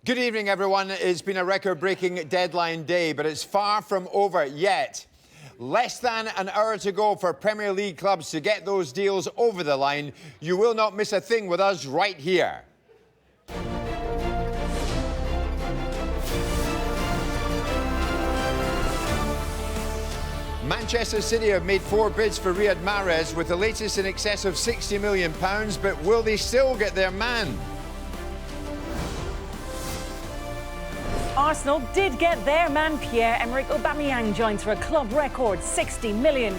Good evening, everyone. It's been a record-breaking deadline day, but it's far from over yet. Less than an hour to go for Premier League clubs to get those deals over the line. You will not miss a thing with us right here. Manchester City have made 4 bids for Riyad Mahrez, with the latest in excess of £60 million, but will they still get their man? Arsenal did get their man. Pierre-Emerick Aubameyang joins for a club record £60 million.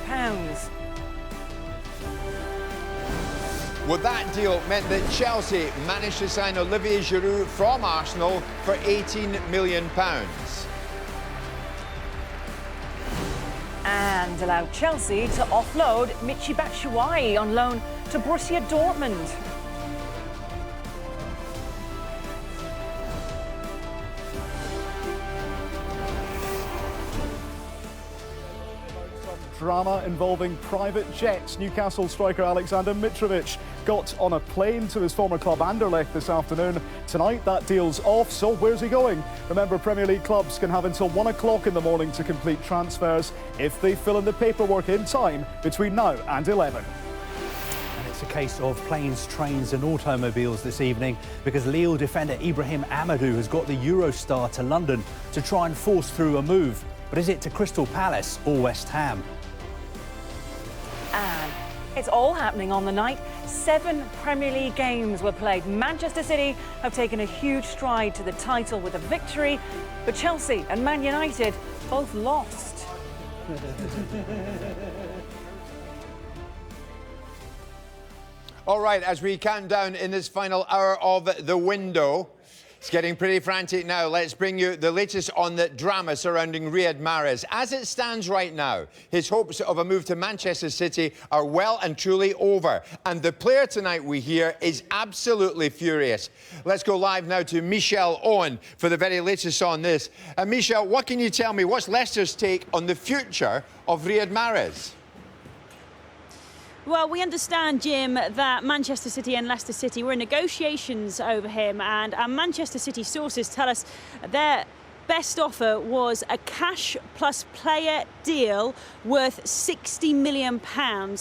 Well, that deal meant that Chelsea managed to sign Olivier Giroud from Arsenal for £18 million. And allowed Chelsea to offload Michy Batshuayi on loan to Borussia Dortmund. Drama involving private jets. Newcastle striker Alexander Mitrovic got on a plane to his former club Anderlecht this afternoon. Tonight that deal's off, so where's he going? Remember, Premier League clubs can have until 1 o'clock in the morning to complete transfers if they fill in the paperwork in time between now and 11. And it's a case of planes, trains and automobiles this evening, because Lille defender Ibrahim Amadou has got the Eurostar to London to try and force through a move. But is it to Crystal Palace or West Ham? And it's all happening on the night. 7 Premier League games were played. Manchester City have taken a huge stride to the title with a victory, but Chelsea and Man United both lost. All right, as we count down in this final hour of the window, it's getting pretty frantic now. Let's bring you the latest on the drama surrounding Riyad Mahrez. As it stands right now, his hopes of a move to Manchester City are well and truly over. And the player tonight, we hear, is absolutely furious. Let's go live now to Michelle Owen for the very latest on this. Michelle, what can you tell me? What's Leicester's take on the future of Riyad Mahrez? Well, we understand, Jim, that Manchester City and Leicester City were in negotiations over him, and our Manchester City sources tell us their best offer was a cash plus player deal worth £60 million.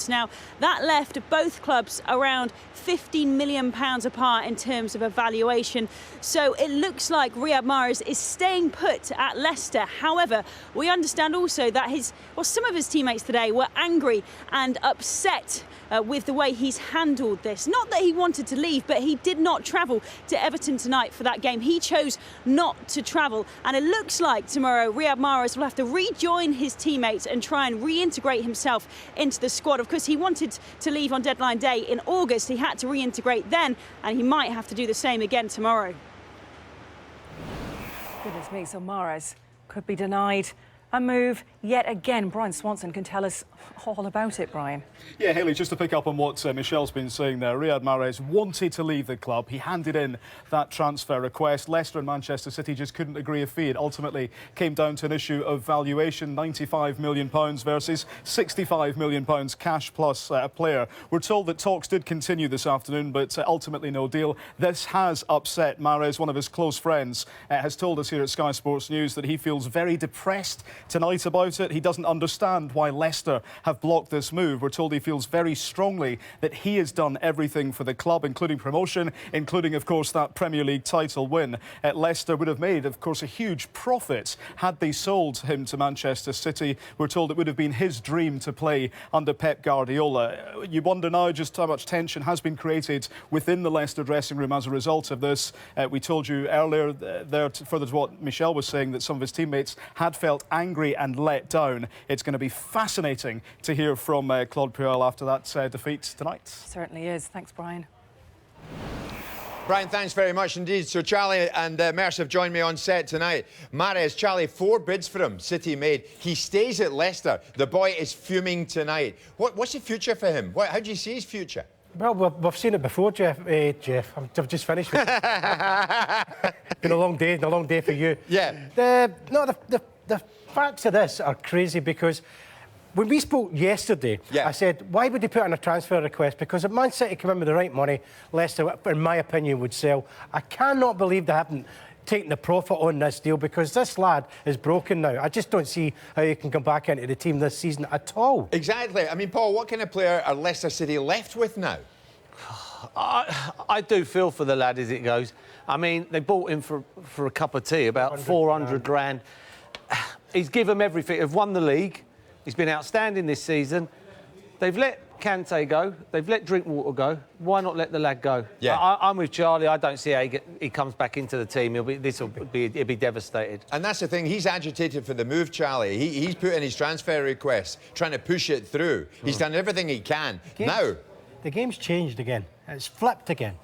Now, that left both clubs around £15 million apart in terms of evaluation. So it looks like Riyad Mahrez is staying put at Leicester. However, we understand also that some of his teammates today were angry and upset with the way he's handled this. Not that he wanted to leave, but he did not travel to Everton tonight for that game. He chose not to travel. And it looks like tomorrow Riyad Mahrez will have to rejoin his teammates and try and reintegrate himself into the squad. Of course, he wanted to leave on deadline day in August. He had to reintegrate then, and he might have to do the same again tomorrow. Goodness me, so Mahrez could be denied a move yet again. Brian Swanson can tell us all about it, Brian. Yeah, Hayley, just to pick up on what Michelle's been saying there, Riyad Mahrez wanted to leave the club. He handed in that transfer request. Leicester and Manchester City just couldn't agree a fee. It ultimately came down to an issue of valuation, £95 million versus £65 million cash plus a player. We're told that talks did continue this afternoon, but ultimately no deal. This has upset Mahrez. One of his close friends has told us here at Sky Sports News that he feels very depressed tonight about it. He doesn't understand why Leicester have blocked this move. We're told he feels very strongly that he has done everything for the club, including promotion, including, of course, that Premier League title win. Leicester would have made, of course, a huge profit had they sold him to Manchester City. We're told it would have been his dream to play under Pep Guardiola. You wonder now just how much tension has been created within the Leicester dressing room as a result of this. We told you earlier there, further to what Michelle was saying, that some of his teammates had felt angry and let down. It's going to be fascinating to hear from Claude Puel after that defeat tonight. Certainly is. Thanks, Brian. Brian, thanks very much indeed. So Charlie and Merce have joined me on set tonight. Mahrez, Charlie, 4 bids for him, City made. He stays at Leicester. The boy is fuming tonight. What's the future for him? How do you see his future? Well, we've seen it before, Jeff. I've just finished. Been a long day for you. Yeah. The facts of this are crazy, because when we spoke yesterday, I said, why would they put in a transfer request? Because if Man City come in with the right money, Leicester, in my opinion, would sell. I cannot believe they haven't taking the profit on this deal, because this lad is broken now. I just don't see how he can come back into the team this season at all. Exactly. I mean, Paul, what kind of player are Leicester City left with now? I do feel for the lad as it goes. I mean, they bought him for a cup of tea, about 400 grand. He's given them everything. They've won the league. He's been outstanding this season. They've let Kante go. They've let Drinkwater go. Why not let the lad go? Yeah. I'm with Charlie. I don't see how he comes back into the team. He'll be devastated. And that's the thing. He's agitated for the move, Charlie. He's put in his transfer request, trying to push it through. He's done everything he can. Now, the game's changed again. It's flipped again.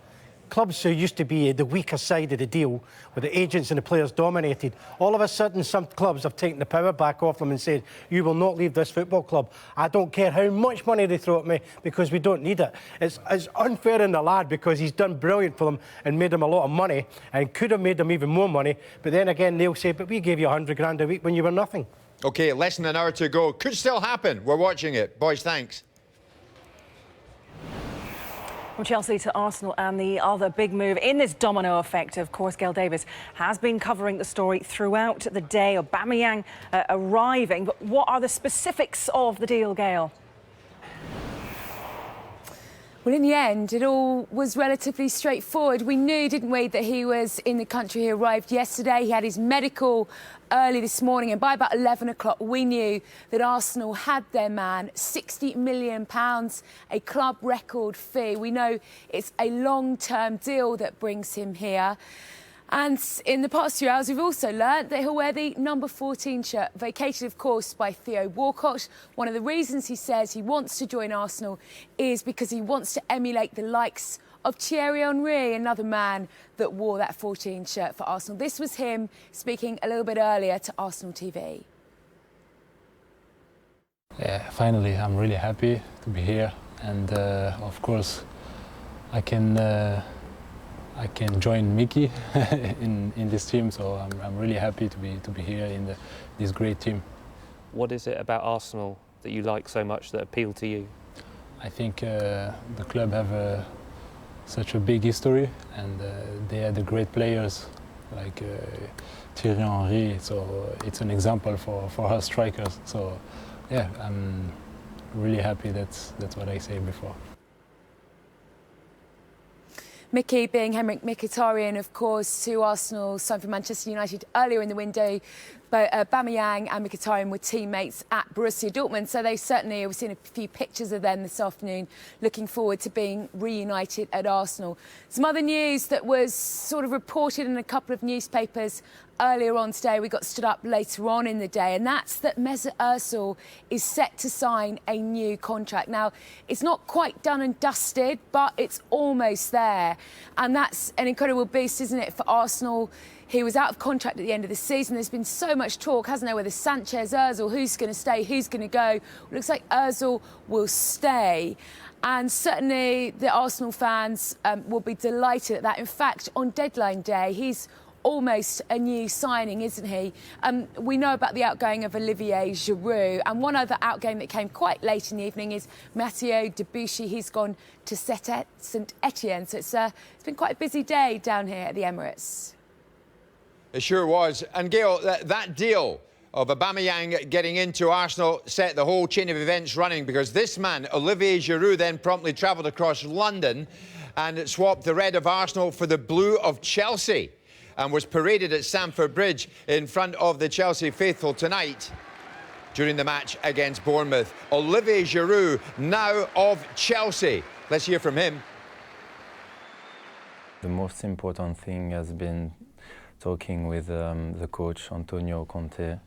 Clubs who used to be the weaker side of the deal, where the agents and the players dominated, all of a sudden some clubs have taken the power back off them and said, you will not leave this football club. I don't care how much money they throw at me, because we don't need it. It's unfair on the lad, because he's done brilliant for them and made them a lot of money, and could have made them even more money. But then again, they'll say, but we gave you 100 grand a week when you were nothing. OK, less than an hour to go. Could still happen. We're watching it. Boys, thanks. From Chelsea to Arsenal, and the other big move in this domino effect, of course, Gail Davis has been covering the story throughout the day. Aubameyang arriving, but what are the specifics of the deal, Gail? Well, in the end, it all was relatively straightforward. We knew, didn't we, that he was in the country. He arrived yesterday. He had his medical early this morning, and by about 11 o'clock, we knew that Arsenal had their man. £60 million, a club record fee. We know it's a long-term deal that brings him here. And in the past 2 hours, we've also learnt that he'll wear the number 14 shirt, vacated, of course, by Theo Walcott. One of the reasons he says he wants to join Arsenal is because he wants to emulate the likes of Thierry Henry, another man that wore that 14 shirt for Arsenal. This was him speaking a little bit earlier to Arsenal TV. Yeah, finally, I'm really happy to be here, and of course, I can join Mickey in this team. So I'm really happy to be here in this great team. What is it about Arsenal that you like so much that appealed to you? I think the club have such a big history, and they had the great players like Thierry Henry. So it's an example for us strikers. So yeah, I'm really happy. That's what I said before. Mickey being Henrik Mkhitaryan, of course, who Arsenal signed from Manchester United earlier in the window. But Aubameyang and Mkhitaryan were teammates at Borussia Dortmund, so they certainly, we've seen a few pictures of them this afternoon, looking forward to being reunited at Arsenal. Some other news that was sort of reported in a couple of newspapers earlier on today, we got stood up later on in the day, and that's that Mesut Ozil is set to sign a new contract. Now, it's not quite done and dusted, but it's almost there. And that's an incredible boost, isn't it, for Arsenal? He was out of contract at the end of the season. There's been so much talk, hasn't there, whether Sanchez, Ozil, who's going to stay, who's going to go. It looks like Ozil will stay. And certainly the Arsenal fans will be delighted at that. In fact, on deadline day, he's almost a new signing, isn't he? We know about the outgoing of Olivier Giroud, and one other outgoing that came quite late in the evening is Matteo Debuchy. He's gone to Saint Etienne, so it's been quite a busy day down here at the Emirates. It sure was. And Gail, that deal of Aubameyang getting into Arsenal set the whole chain of events running, because this man, Olivier Giroud, then promptly travelled across London and swapped the red of Arsenal for the blue of Chelsea, and was paraded at Stamford Bridge in front of the Chelsea faithful tonight during the match against Bournemouth. Olivier Giroud, now of Chelsea. Let's hear from him. The most important thing has been talking with the coach, Antonio Conte.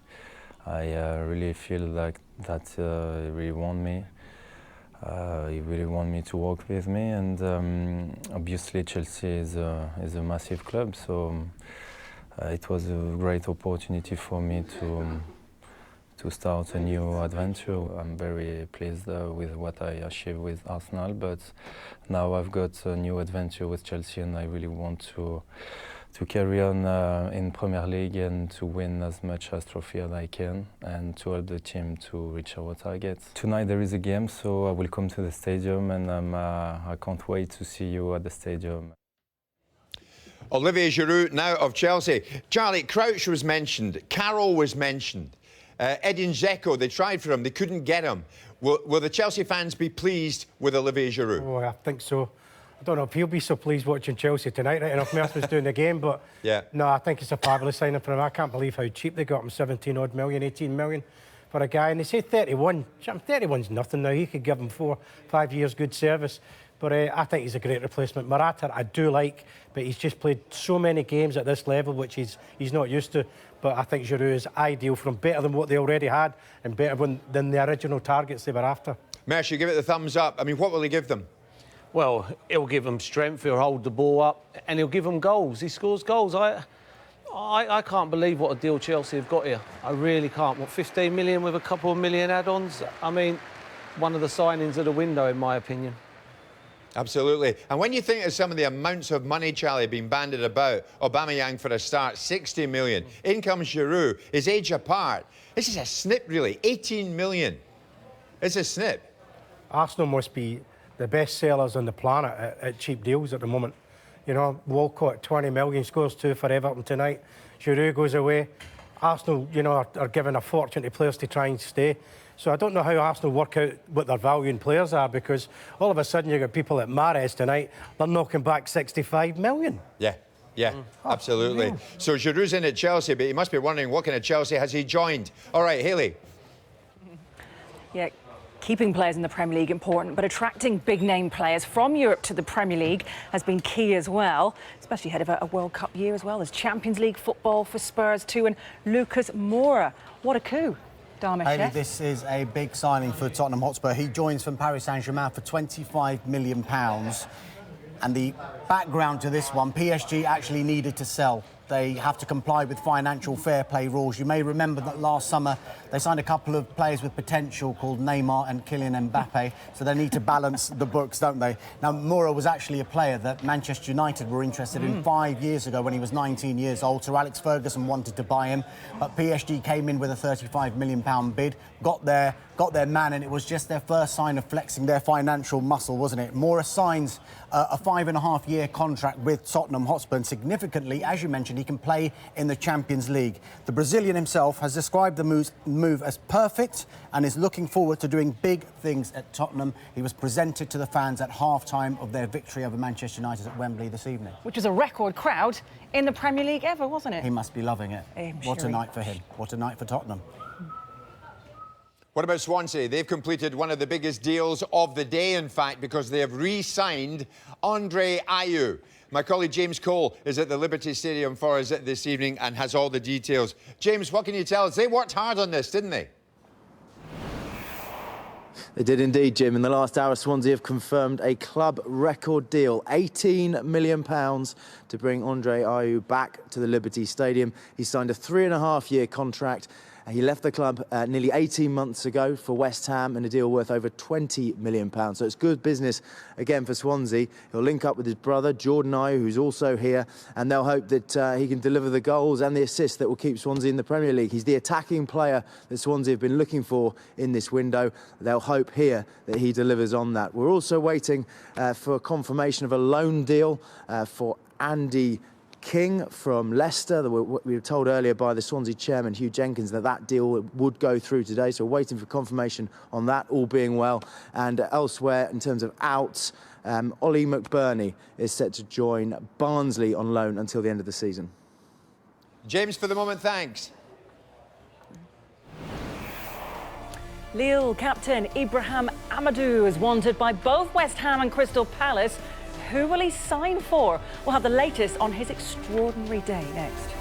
I really feel like that he really want me. He really want me to work with me, and obviously Chelsea is a massive club, so it was a great opportunity for me to start a new adventure. I'm very pleased with what I achieved with Arsenal, but now I've got a new adventure with Chelsea, and I really want to carry on in Premier League and to win as much as trophy as I can, and to help the team to reach our targets. Tonight there is a game, so I will come to the stadium, and I can't wait to see you at the stadium. Olivier Giroud now of Chelsea. Charlie, Crouch was mentioned. Carroll was mentioned. Edin Dzeko, they tried for him. They couldn't get him. Will the Chelsea fans be pleased with Olivier Giroud? Oh, I think so. I don't know if he'll be so pleased watching Chelsea tonight, right enough. Mahrez was doing the game, but yeah. No, I think it's a fabulous signing for him. I can't believe how cheap they got him, 17 odd million, 18 million for a guy. And they say 31. 31's nothing now. He could give him 4 or 5 years good service. But I think he's a great replacement. Morata, I do like, but he's just played so many games at this level, which he's not used to. But I think Giroud is ideal for him, better than what they already had and better than the original targets they were after. Mesh, you give it the thumbs up. I mean, what will he give them? Well, he'll give them strength, he'll hold the ball up, and he'll give them goals. He scores goals. I can't believe what a deal Chelsea have got here. I really can't. What, 15 million with a couple of million add-ons? I mean, one of the signings of the window, in my opinion. Absolutely. And when you think of some of the amounts of money, Charlie, being bandied about, Aubameyang for a start, 60 million. In comes Giroud, his age apart. This is a snip, really, 18 million. It's a snip. Arsenal must be the best sellers on the planet at cheap deals at the moment. You know, Walcott, 20 million, scores 2 for Everton tonight. Giroud goes away. Arsenal, you know, are giving a fortune to players to try and stay. So I don't know how Arsenal work out what their value in players are, because all of a sudden you've got people like Mahrez tonight, they're knocking back 65 million. Yeah, absolutely. So Giroud's in at Chelsea, but he must be wondering what kind of Chelsea has he joined. All right, Hayley. Yeah. Keeping players in the Premier League important, but attracting big-name players from Europe to the Premier League has been key as well, especially ahead of a World Cup year as well. There's Champions League football for Spurs too, and Lucas Moura. What a coup. Hayley, this is a big signing for Tottenham Hotspur. He joins from Paris Saint-Germain for £25 million. And the background to this one, PSG actually needed to sell. They have to comply with financial fair play rules. You may remember that last summer they signed a couple of players with potential called Neymar and Kylian Mbappe, so they need to balance the books, don't they? Now, Moura was actually a player that Manchester United were interested in 5 years ago when he was 19 years old. Sir Alex Ferguson wanted to buy him, but PSG came in with a £35 million bid, got their man, and it was just their first sign of flexing their financial muscle, wasn't it? Moura signs a 5.5-year contract with Tottenham Hotspur, and significantly, as you mentioned, he can play in the Champions League. The Brazilian himself has described the move as perfect and is looking forward to doing big things at Tottenham. He was presented to the fans at half-time of their victory over Manchester United at Wembley this evening. Which was a record crowd in the Premier League ever, wasn't it? He must be loving it. What a night for him. What a night for Tottenham. What about Swansea? They've completed one of the biggest deals of the day, in fact, because they have re-signed Andre Ayew. My colleague James Cole is at the Liberty Stadium for us this evening and has all the details. James, what can you tell us? They worked hard on this, didn't they? They did indeed, Jim. In the last hour, Swansea have confirmed a club record deal, £18 million to bring Andre Ayew back to the Liberty Stadium. He signed a 3.5-year contract. He left the club nearly 18 months ago for West Ham in a deal worth over £20 million. So it's good business again for Swansea. He'll link up with his brother, Jordan Ayew, who's also here, and they'll hope that he can deliver the goals and the assists that will keep Swansea in the Premier League. He's the attacking player that Swansea have been looking for in this window. They'll hope here that he delivers on that. We're also waiting for confirmation of a loan deal for Andy King from Leicester. We were told earlier by the Swansea chairman, Hugh Jenkins, that deal would go through today. So we're waiting for confirmation on that, all being well. And elsewhere, in terms of outs, Ollie McBurney is set to join Barnsley on loan until the end of the season. James, for the moment, thanks. Lille captain Ibrahim Amadou is wanted by both West Ham and Crystal Palace. Who will he sign for? We'll have the latest on his extraordinary day next.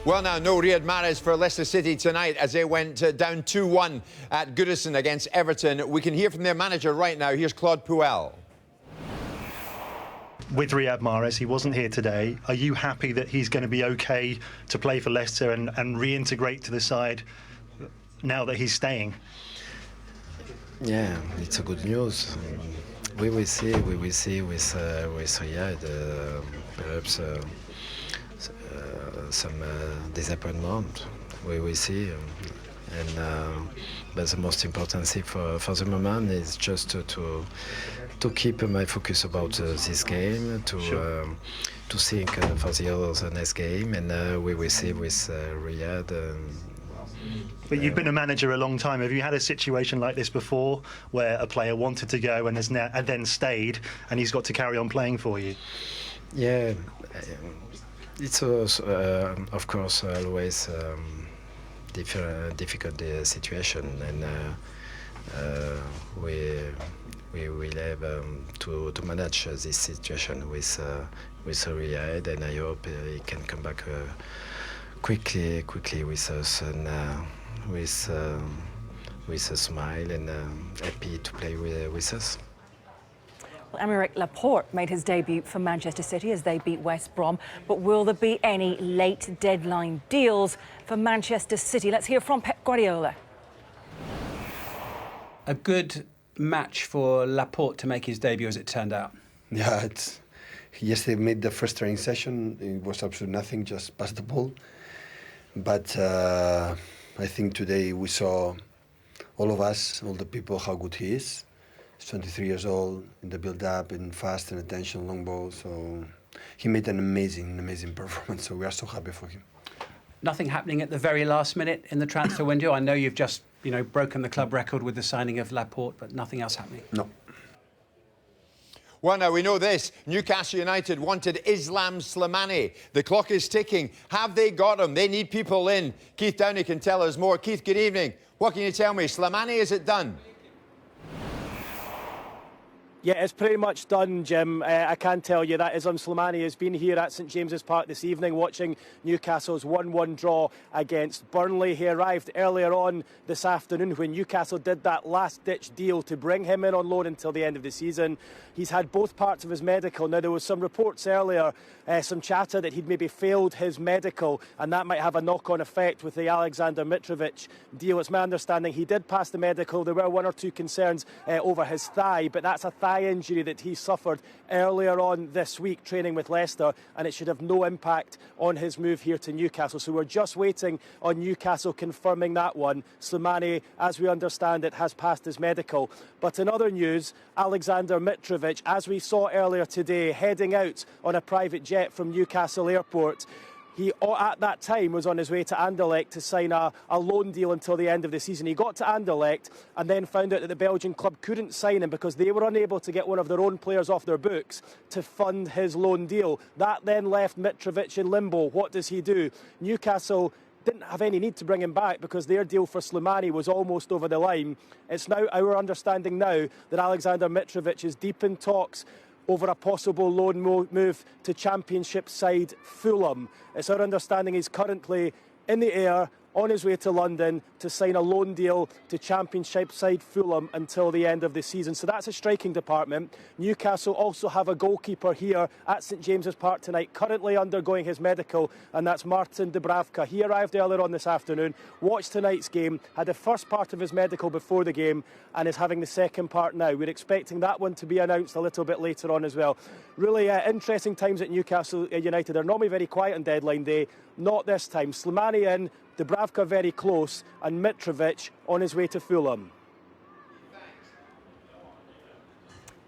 Well, now, no Riyad Mahrez for Leicester City tonight as they went down 2-1 at Goodison against Everton. We can hear from their manager right now. Here's Claude Powell. With Riyad Mahrez, he wasn't here today. Are you happy that he's going to be okay to play for Leicester and reintegrate to the side now that he's staying? Yeah, it's a good news. We will see with Riyad, perhaps some disappointment. We will see. But the most important thing for the moment is just to keep my focus about this game, to think for the other next game, and we will see with Riyad. But you've been a manager a long time. Have you had a situation like this before, where a player wanted to go and then stayed, and he's got to carry on playing for you? Yeah, it's of course always difficult situation, and we will have to manage this situation with Riyad, and I hope he can come back quickly with us, and with a smile, and happy to play with us. Aymeric Laporte made his debut for Manchester City as they beat West Brom. But will there be any late deadline deals for Manchester City? Let's hear from Pep Guardiola. A good match for Laporte to make his debut, as it turned out. Yeah, yesterday made the first training session. It was absolutely nothing, just pass the ball. But I think today we saw, all of us, all the people, how good he is. He's 23 years old, in the build-up, and fast and attention, long ball. So he made an amazing performance. So we are so happy for him. Nothing happening at the very last minute in the transfer window. I know you've just, broken the club record with the signing of Laporte, but nothing else happening. No. Well, now we know this. Newcastle United wanted Islam Slimani. The clock is ticking. Have they got him? They need people in. Keith Downey can tell us more. Keith, good evening. What can you tell me? Slimani, is it done? Yeah, it's pretty much done, Jim. I can tell you that Islam Slimani has been here at St James's Park this evening watching Newcastle's 1-1 draw against Burnley. He arrived earlier on this afternoon when Newcastle did that last-ditch deal to bring him in on loan until the end of the season. He's had both parts of his medical. Now, there was some reports earlier, some chatter that he'd maybe failed his medical, and that might have a knock-on effect with the Alexander Mitrovic deal. It's my understanding he did pass the medical. There were one or two concerns over his thigh, but that's a thigh injury that he suffered earlier on this week training with Leicester, and it should have no impact on his move here to Newcastle. So we're just waiting on Newcastle confirming that one. Slimani, as we understand it, has passed his medical. But in other news, Alexander Mitrovic, as we saw earlier today, heading out on a private jet from Newcastle Airport. He, at that time, was on his way to Anderlecht to sign a loan deal until the end of the season. He got to Anderlecht and then found out that the Belgian club couldn't sign him because they were unable to get one of their own players off their books to fund his loan deal. That then left Mitrovic in limbo. What does he do? Newcastle didn't have any need to bring him back because their deal for Slimani was almost over the line. It's now our understanding now that Alexander Mitrovic is deep in talks over a possible loan move to Championship side Fulham. It's our understanding he's currently in the air, on his way to London to sign a loan deal to Championship side Fulham until the end of the season. So that's a striking department. Newcastle also have a goalkeeper here at St James's Park tonight, currently undergoing his medical, and that's Martin Dubravka. He arrived earlier on this afternoon, watched tonight's game, had the first part of his medical before the game, and is having the second part now. We're expecting that one to be announced a little bit later on as well. Really interesting times at Newcastle United. They're normally very quiet on deadline day. Not this time. Slimani in, Dubravka very close, and Mitrovic on his way to Fulham.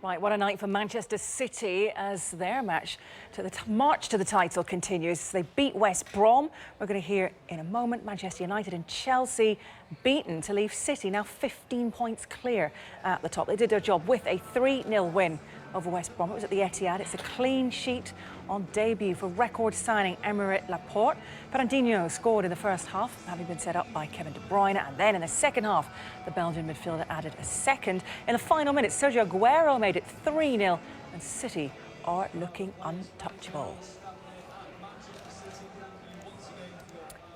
Right, what a night for Manchester City as their march to the title continues. They beat West Brom. We're going to hear in a moment Manchester United and Chelsea beaten to leave City now 15 points clear at the top. They did their job with a 3-0 win over West Brom. It was at the Etihad. It's a clean sheet on debut for record signing Aymeric Laporte. Fernandinho scored in the first half, having been set up by Kevin De Bruyne, and then in the second half, the Belgian midfielder added a second. In the final minutes, Sergio Aguero made it 3-0, and City are looking untouchable.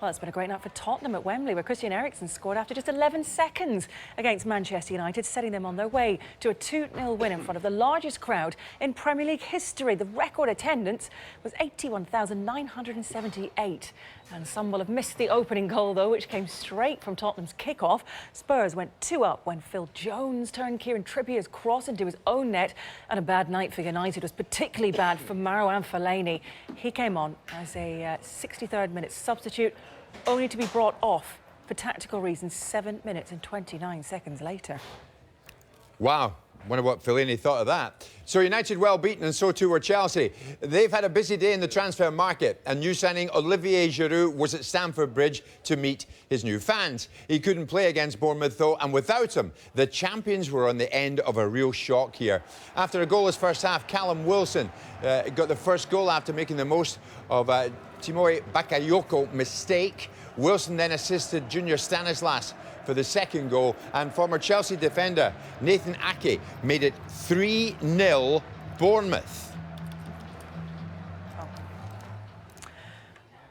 Well, it's been a great night for Tottenham at Wembley, where Christian Eriksen scored after just 11 seconds against Manchester United, setting them on their way to a 2-0 win in front of the largest crowd in Premier League history. The record attendance was 81,978. And some will have missed the opening goal, though, which came straight from Tottenham's kick-off. Spurs went 2 up when Phil Jones turned Kieran Trippier's cross into his own net. And a bad night for United was particularly bad for Marouane Fellaini. He came on as a 63rd minute substitute, only to be brought off for tactical reasons 7 minutes and 29 seconds later. Wow. Wonder what Fellaini thought of that. So United well beaten, and so too were Chelsea. They've had a busy day in the transfer market, and new signing Olivier Giroud was at Stamford Bridge to meet his new fans. He couldn't play against Bournemouth though, and without him, the champions were on the end of a real shock here. After a goalless first half, Callum Wilson got the first goal after making the most of Timoe Bakayoko mistake. Wilson then assisted Junior Stanislas for the second goal, and former Chelsea defender Nathan Ake made it 3-0 Bournemouth.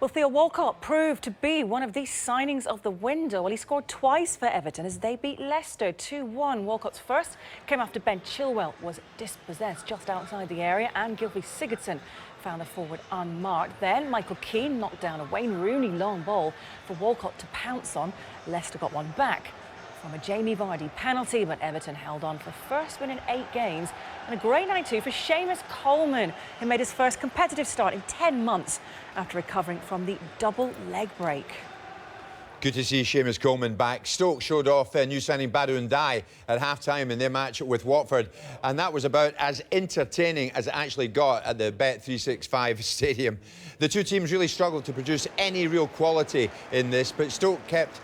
Well, Theo Walcott proved to be one of these signings of the window. Well, he scored twice for Everton as they beat Leicester 2-1. Walcott's first came after Ben Chilwell was dispossessed just outside the area, and Gylfi Sigurdsson found the forward unmarked. Then Michael Keane knocked down a Wayne Rooney long ball for Walcott to pounce on. Leicester got one back from a Jamie Vardy penalty, but Everton held on for first win in 8 games. And a great night too for Seamus Coleman, who made his first competitive start in 10 months after recovering from the double leg break. Good to see Seamus Coleman back. Stoke showed off new signing Badu Ndiaye at half-time in their match with Watford, and that was about as entertaining as it actually got at the Bet365 stadium. The two teams really struggled to produce any real quality in this, but Stoke kept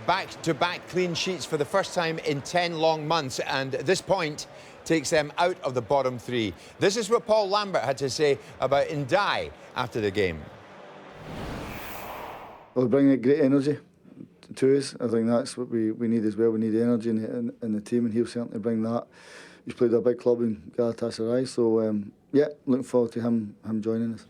back-to-back clean sheets for the first time in 10 long months, and at this point takes them out of the bottom 3. This is what Paul Lambert had to say about Ndiaye after the game. Well, bringing great energy to us. I think that's what we need as well. We need energy in the team, and he'll certainly bring that. He's played at a big club in Galatasaray, so yeah, looking forward to him joining us.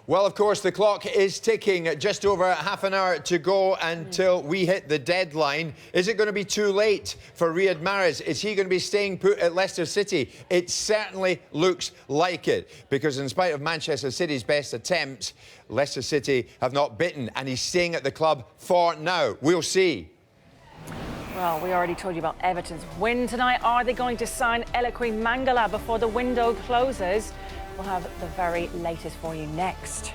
Well, of course, the clock is ticking. Just over half an hour to go until we hit the deadline. Is it going to be too late for Riyad Mahrez? Is he going to be staying put at Leicester City? It certainly looks like it, because in spite of Manchester City's best attempts, Leicester City have not bitten, and he's staying at the club for now. We'll see. Well, we already told you about Everton's win tonight. Are they going to sign Eloquim Mangala before the window closes? We'll have the very latest for you next.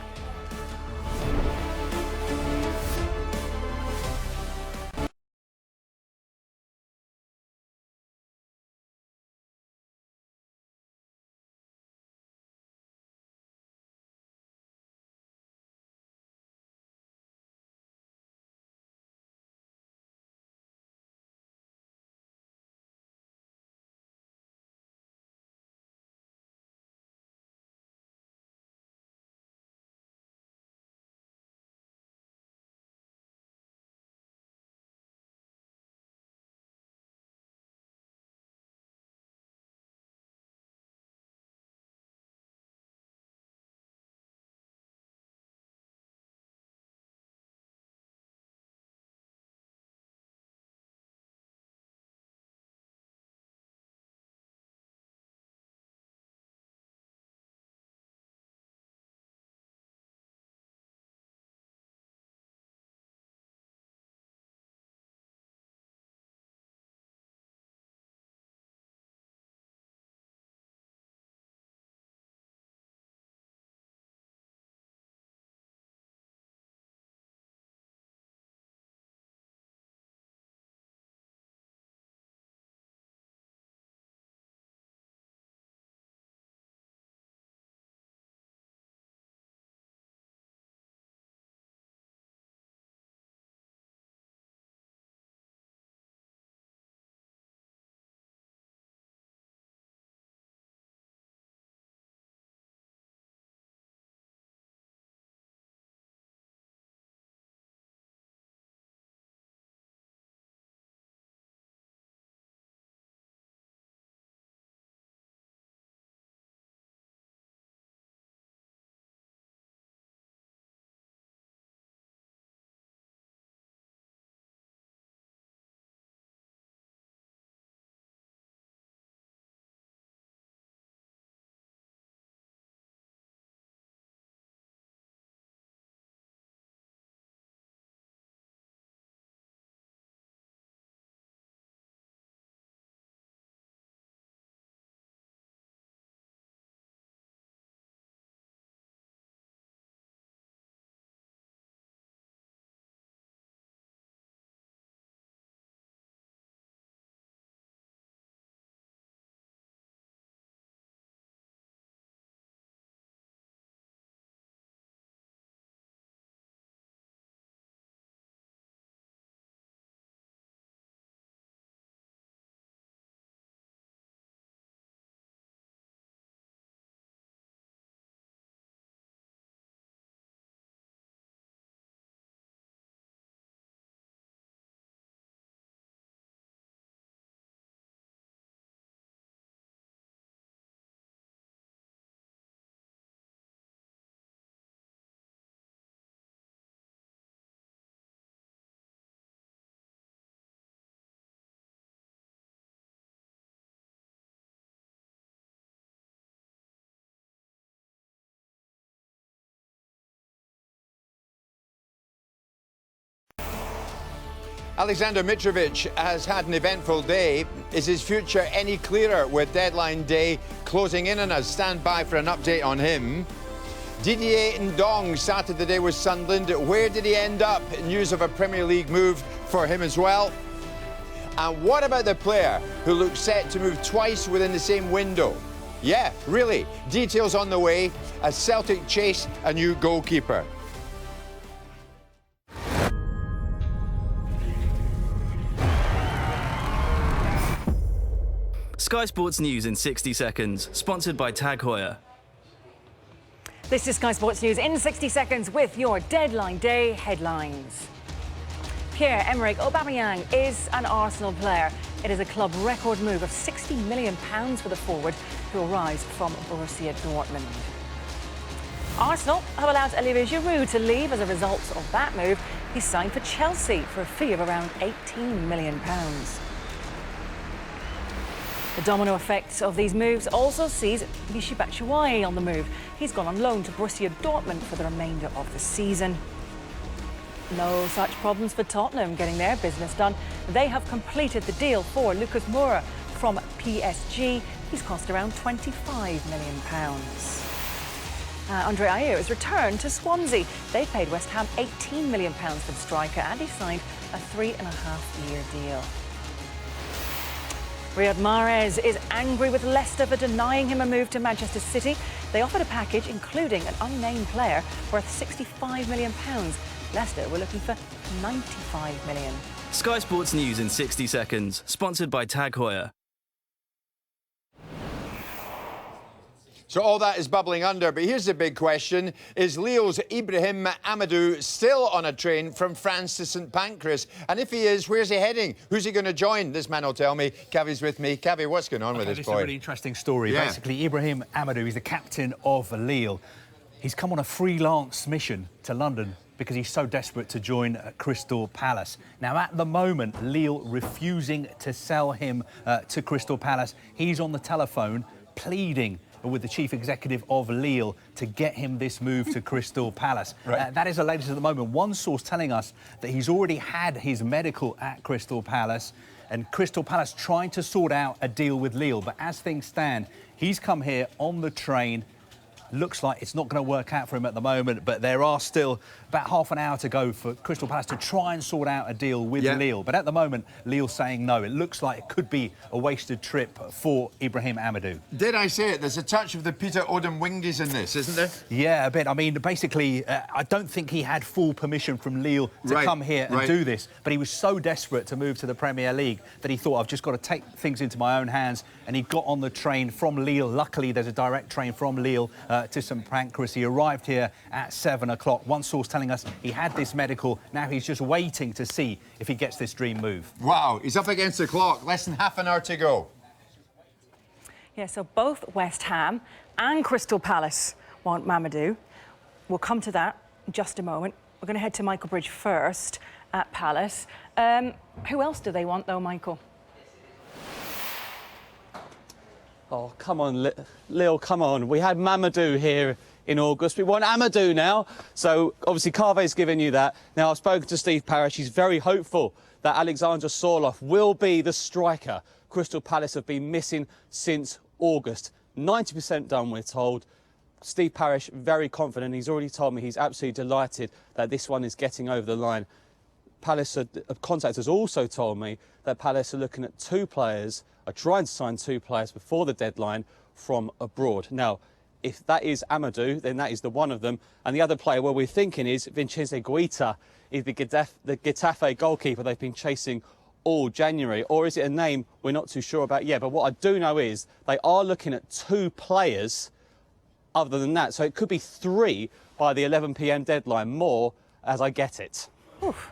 Alexander Mitrovic has had an eventful day. Is his future any clearer with deadline day closing in on us? Stand by for an update on him. Didier Ndong started the day with Sunderland. Where did he end up? News of a Premier League move for him as well. And what about the player who looks set to move twice within the same window? Yeah, really. Details on the way as Celtic chase a new goalkeeper. Sky Sports News in 60 seconds, sponsored by Tag Heuer. This is Sky Sports News in 60 seconds with your deadline day headlines. Pierre-Emerick Aubameyang is an Arsenal player. It is a club record move of £60 million for the forward who will rise from Borussia Dortmund. Arsenal have allowed Olivier Giroud to leave as a result of that move. He's signed for Chelsea for a fee of around £18 million. The domino effect of these moves also sees Michy Batshuayi on the move. He's gone on loan to Borussia Dortmund for the remainder of the season. No such problems for Tottenham getting their business done. They have completed the deal for Lucas Moura from PSG. He's cost around £25 million. Andre Ayew has returned to Swansea. They paid West Ham £18 million for the striker and he signed a 3.5-year deal. Riyad Mahrez is angry with Leicester for denying him a move to Manchester City. They offered a package including an unnamed player worth £65 million. Leicester were looking for £95 million. Sky Sports News in 60 seconds, sponsored by Tag Heuer. So all that is bubbling under, but here's the big question. Is Lille's Ibrahim Amadou still on a train from France to St Pancras? And if he is, where's he heading? Who's he going to join? This man will tell me. Cavi's with me. Cavi, what's going on with this boy? This is a really interesting story. Yeah. Basically, Ibrahim Amadou is the captain of Lille. He's come on a freelance mission to London because he's so desperate to join Crystal Palace. Now, at the moment, Lille refusing to sell him to Crystal Palace. He's on the telephone pleading with the chief executive of Lille to get him this move to Crystal Palace. Right. That is the latest at the moment. One source telling us that he's already had his medical at Crystal Palace and Crystal Palace trying to sort out a deal with Lille. But as things stand, he's come here on the train. Looks like it's not going to work out for him at the moment, but there are still about half an hour to go for Crystal Palace to try and sort out a deal with Lille. But at the moment, Lille's saying no. It looks like it could be a wasted trip for Ibrahim Amadou. Did I say it? There's a touch of the Peter Odom Wingies in this, isn't there? Yeah, a bit. I mean, basically, I don't think he had full permission from Lille to come here and do this, but he was so desperate to move to the Premier League that he thought, I've just got to take things into my own hands, and he got on the train from Lille. Luckily, there's a direct train from Lille to St Pancras. He arrived here at 7 o'clock. One source telling us he had this medical. Now he's just waiting to see if he gets this dream move. Wow, he's up against the clock. Less than half an hour to go. Yeah, so both West Ham and Crystal Palace want Mamadou. We'll come to that in just a moment. We're going to head to Michael Bridge first at Palace. Who else do they want, though, Michael? Oh, come on, Lille, come on. We had Mamadou here in August. We want Amadou now. So, obviously, Carve's given you that. Now, I've spoken to Steve Parish. He's very hopeful that Alexander Sorloth will be the striker Crystal Palace have been missing since August. 90% done, we're told. Steve Parish, very confident. He's already told me he's absolutely delighted that this one is getting over the line. Palace contact has also told me that Palace are looking at two players, are trying to sign two players before the deadline from abroad. Now, if that is Amadou, then that is the one of them. And the other player where we're thinking is Vincenzo Guaita, is the Getafe goalkeeper they've been chasing all January. Or is it a name we're not too sure about yet? But what I do know is they are looking at two players other than that. So it could be three by the 11 p.m. deadline, more as I get it. Oof.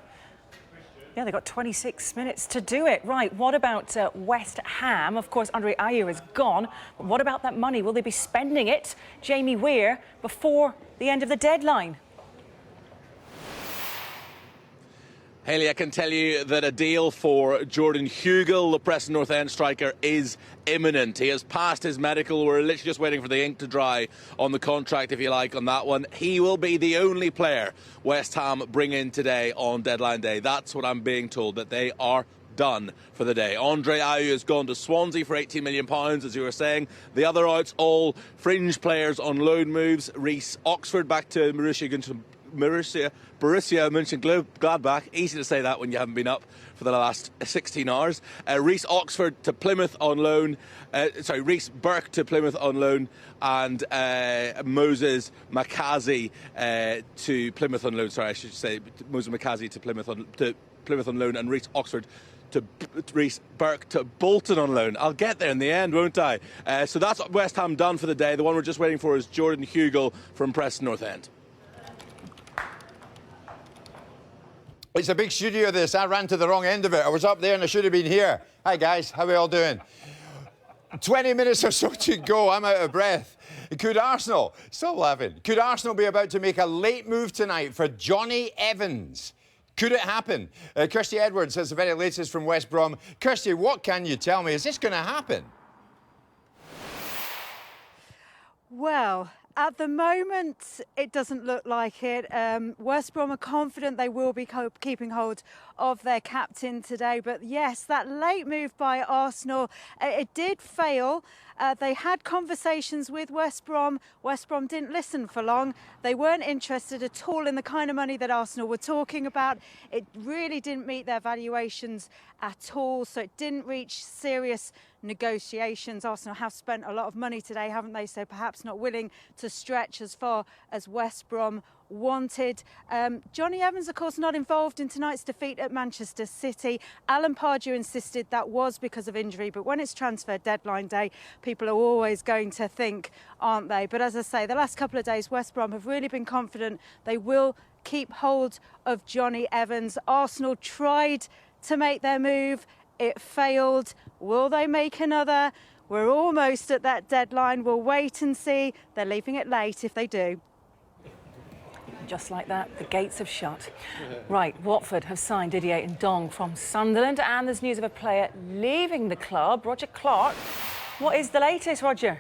Yeah, they've got 26 minutes to do it. Right, what about West Ham? Of course, Andre Ayew is gone. But what about that money? Will they be spending it, Jamie Weir, before the end of the deadline? Hayley, I can tell you that a deal for Jordan Hugill, the Preston North End striker, is imminent. He has passed his medical. We're literally just waiting for the ink to dry on the contract, if you like, on that one. He will be the only player West Ham bring in today on deadline day. That's what I'm being told, that they are done for the day. Andre Ayew has gone to Swansea for £18 million, as you were saying. The other outs, all fringe players on loan moves. Reece Oxford back to Borussia Mönchengladbach. Easy to say that when you haven't been up for the last 16 hours. Reece Oxford to Plymouth on loan. Reece Burke to Plymouth on loan, and Moses Makazi to Plymouth on loan. Sorry, I should say Moses Makazi to Plymouth on loan, and Reece Oxford to Reece Burke to Bolton on loan. I'll get there in the end, won't I? So that's West Ham done for the day. The one we're just waiting for is Jordan Hugill from Preston North End. It's a big studio, this. I ran to the wrong end of it. I was up there and I should have been here. Hi, guys. How are we all doing? 20 minutes or so to go. I'm out of breath. Could Arsenal, still laughing, could Arsenal be about to make a late move tonight for Johnny Evans? Could it happen? Kirsty Edwards has the very latest from West Brom. Kirsty, what can you tell me? Is this going to happen? Well, at the moment, it doesn't look like it. West Brom are confident they will be keeping hold of their captain today. But yes, that late move by Arsenal, it did fail. They had conversations with West Brom. West Brom didn't listen for long. They weren't interested at all in the kind of money that Arsenal were talking about. It really didn't meet their valuations at all, so it didn't reach serious negotiations. Arsenal have spent a lot of money today, haven't they? So perhaps not willing to stretch as far as West Brom wanted. Johnny Evans, of course, not involved in tonight's defeat at Manchester City. Alan Pardew insisted that was because of injury, but when it's transfer deadline day, people are always going to think, aren't they? But as I say, the last couple of days, West Brom have really been confident they will keep hold of Johnny Evans. Arsenal tried to make their move. It failed. Will they make another? We're almost at that deadline. We'll wait and see. They're leaving it late if they do. Just like that, the gates have shut. Right, Watford have signed Didier Ndong from Sunderland, and there's news of a player leaving the club, Roger Clark. What is the latest, Roger?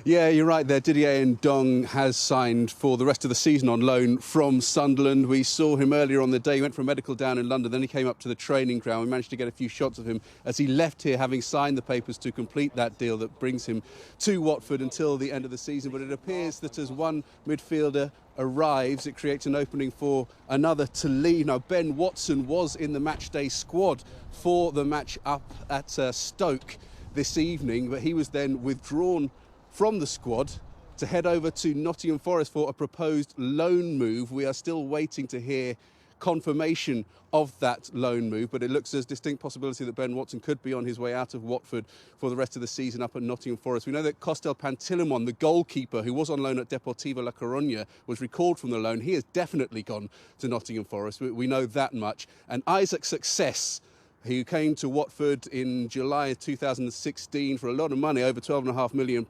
Yeah, you're right there. Didier Ndong has signed for the rest of the season on loan from Sunderland. We saw him earlier on the day. He went for a medical down in London. Then he came up to the training ground. We managed to get a few shots of him as he left here, having signed the papers to complete that deal that brings him to Watford until the end of the season. But it appears that as one midfielder arrives, it creates an opening for another to leave. Now, Ben Watson was in the matchday squad for the match up at Stoke this evening, but he was then withdrawn from the squad to head over to Nottingham Forest for a proposed loan move. We are still waiting to hear confirmation of that loan move, but it looks as distinct possibility that Ben Watson could be on his way out of Watford for the rest of the season up at Nottingham Forest. We know that Costel Pantilimon, the goalkeeper who was on loan at Deportivo La Coruña, was recalled from the loan. He has definitely gone to Nottingham Forest. We know that much. And Isaac Success, who came to Watford in July 2016 for a lot of money, over £12.5 million,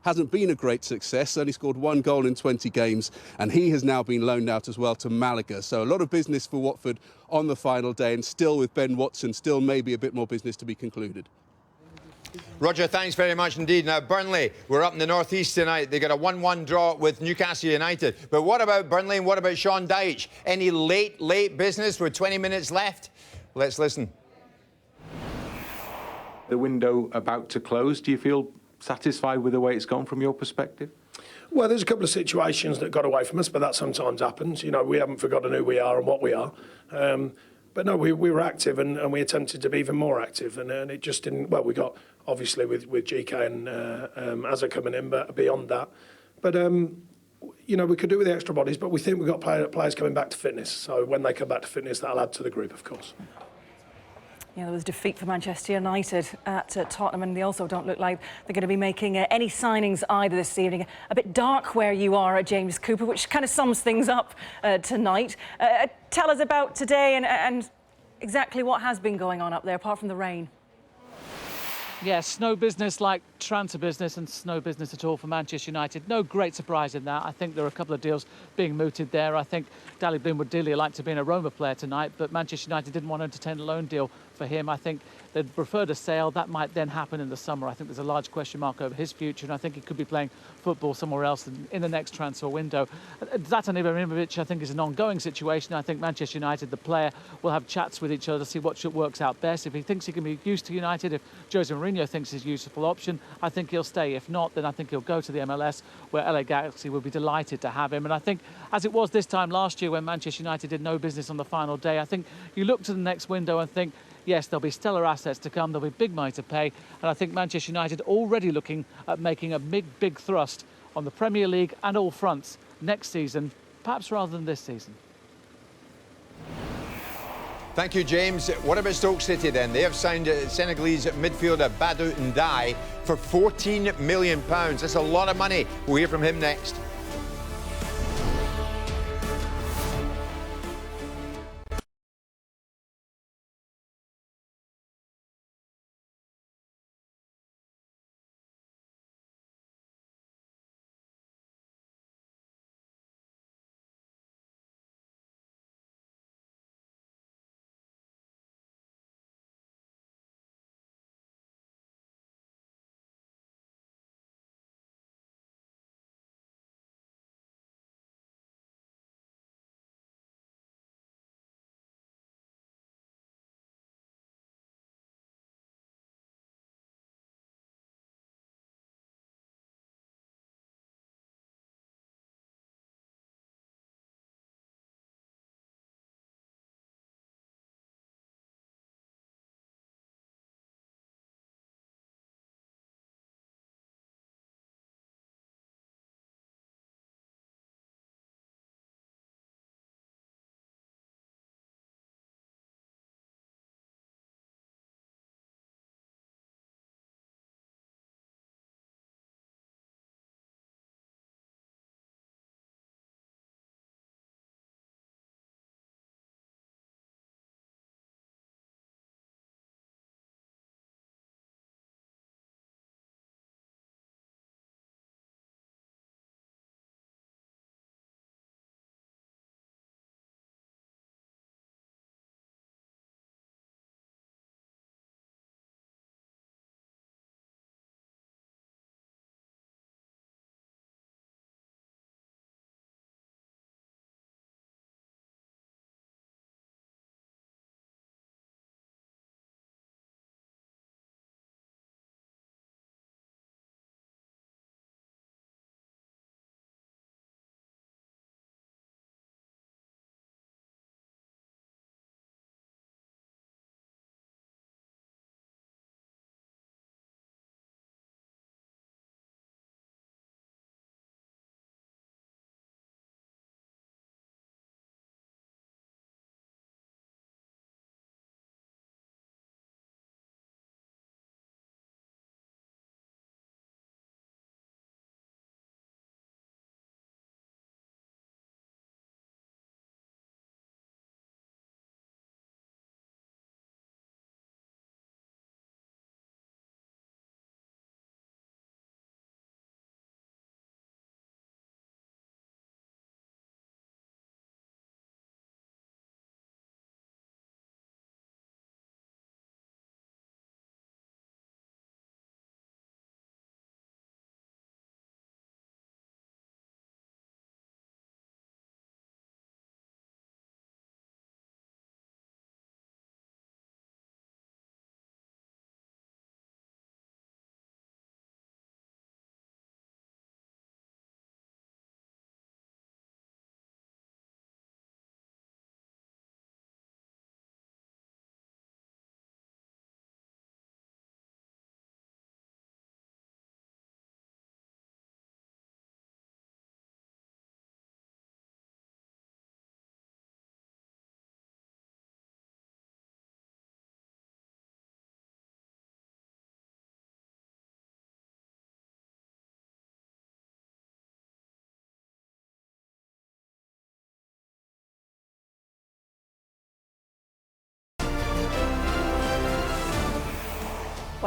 hasn't been a great success, only scored one goal in 20 games, and he has now been loaned out as well to Malaga. So a lot of business for Watford on the final day, and still with Ben Watson, still maybe a bit more business to be concluded. Roger, thanks very much indeed. Now, Burnley, we're up in the northeast tonight. They got a 1-1 draw with Newcastle United. But what about Burnley and what about Sean Dyche? Any late business with 20 minutes left? Let's listen. The window about to close. Do you feel satisfied with the way it's gone from your perspective? Well, there's a couple of situations that got away from us, but that sometimes happens. You know, we haven't forgotten who we are and what we are. But no, we were active and we attempted to be even more active. And it just didn't... Well, we got, obviously, with GK and Azza coming in, but beyond that. But, you know, we could do with the extra bodies, but we think we've got players coming back to fitness. So when they come back to fitness, that'll add to the group, of course. Yeah, there was defeat for Manchester United at Tottenham, and they also don't look like they're going to be making any signings either this evening. A bit dark where you are at James Cooper, which kind of sums things up tonight. Tell us about today and exactly what has been going on up there, apart from the rain. Yes, no business like transfer business and no business at all for Manchester United. No great surprise in that. I think there are a couple of deals being mooted there. I think Daley Blind would dearly like to be a Roma player tonight, but Manchester United didn't want to entertain a loan deal for him. I think they'd preferred a sale. That might then happen in the summer. I think there's a large question mark over his future, and I think he could be playing football somewhere else in the next transfer window. Zlatan Ibrahimovic, I think, is an ongoing situation. I think Manchester United, the player, will have chats with each other to see what works out best. If he thinks he can be used to United, if Jose Mourinho thinks he's a useful option, I think he'll stay. If not, then I think he'll go to the MLS, where LA Galaxy will be delighted to have him. And I think, as it was this time last year when Manchester United did no business on the final day, I think you look to the next window and think, yes, there'll be stellar assets to come, there'll be big money to pay, and I think Manchester United already looking at making a big thrust on the Premier League and all fronts next season, perhaps rather than this season. Thank you, James. What about Stoke City then? They have signed Senegalese midfielder Badou Ndiaye for £14 million. That's a lot of money. We'll hear from him next.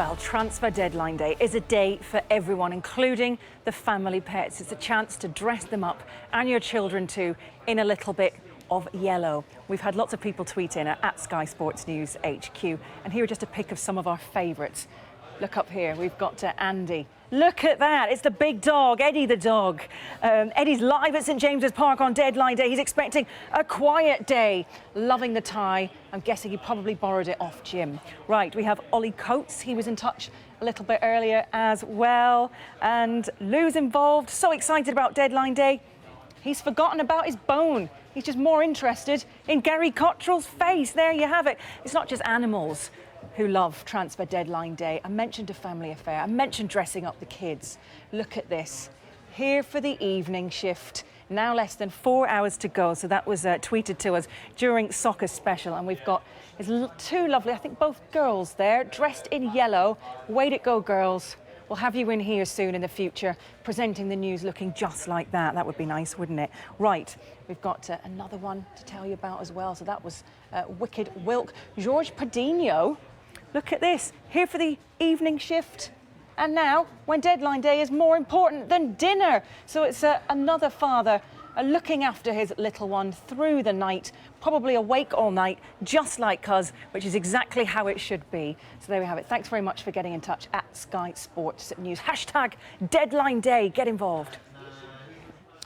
Well, transfer deadline day is a day for everyone, including the family pets. It's a chance to dress them up, and your children too, in a little bit of yellow. We've had lots of people tweet in at Sky Sports News HQ, and here are just a pic of some of our favourites. Look up here, we've got Andy. Look at that, it's the big dog, Eddie the dog. Eddie's live at St James's Park on deadline day. He's expecting a quiet day. Loving the tie. I'm guessing he probably borrowed it off Jim. Right, we have Ollie Coates. He was in touch a little bit earlier as well. And Lou's involved, so excited about deadline day. He's forgotten about his bone. He's just more interested in Gary Cottrell's face. There you have it. It's not just animals who love transfer deadline day. I mentioned a family affair. I mentioned dressing up the kids. Look at this. Here for the evening shift. Now less than 4 hours to go. So that was tweeted to us during Soccer Special. And we've got two lovely, I think both girls there, dressed in yellow. Way to go, girls. We'll have you in here soon in the future, presenting the news looking just like that. That would be nice, wouldn't it? Right, we've got another one to tell you about as well. So that was Wicked Wilk. George Padinho. Look at this, here for the evening shift. And now, when deadline day is more important than dinner. So it's another father looking after his little one through the night, probably awake all night, just like us, which is exactly how it should be. So there we have it. Thanks very much for getting in touch at Sky Sports News. Hashtag deadline day, get involved.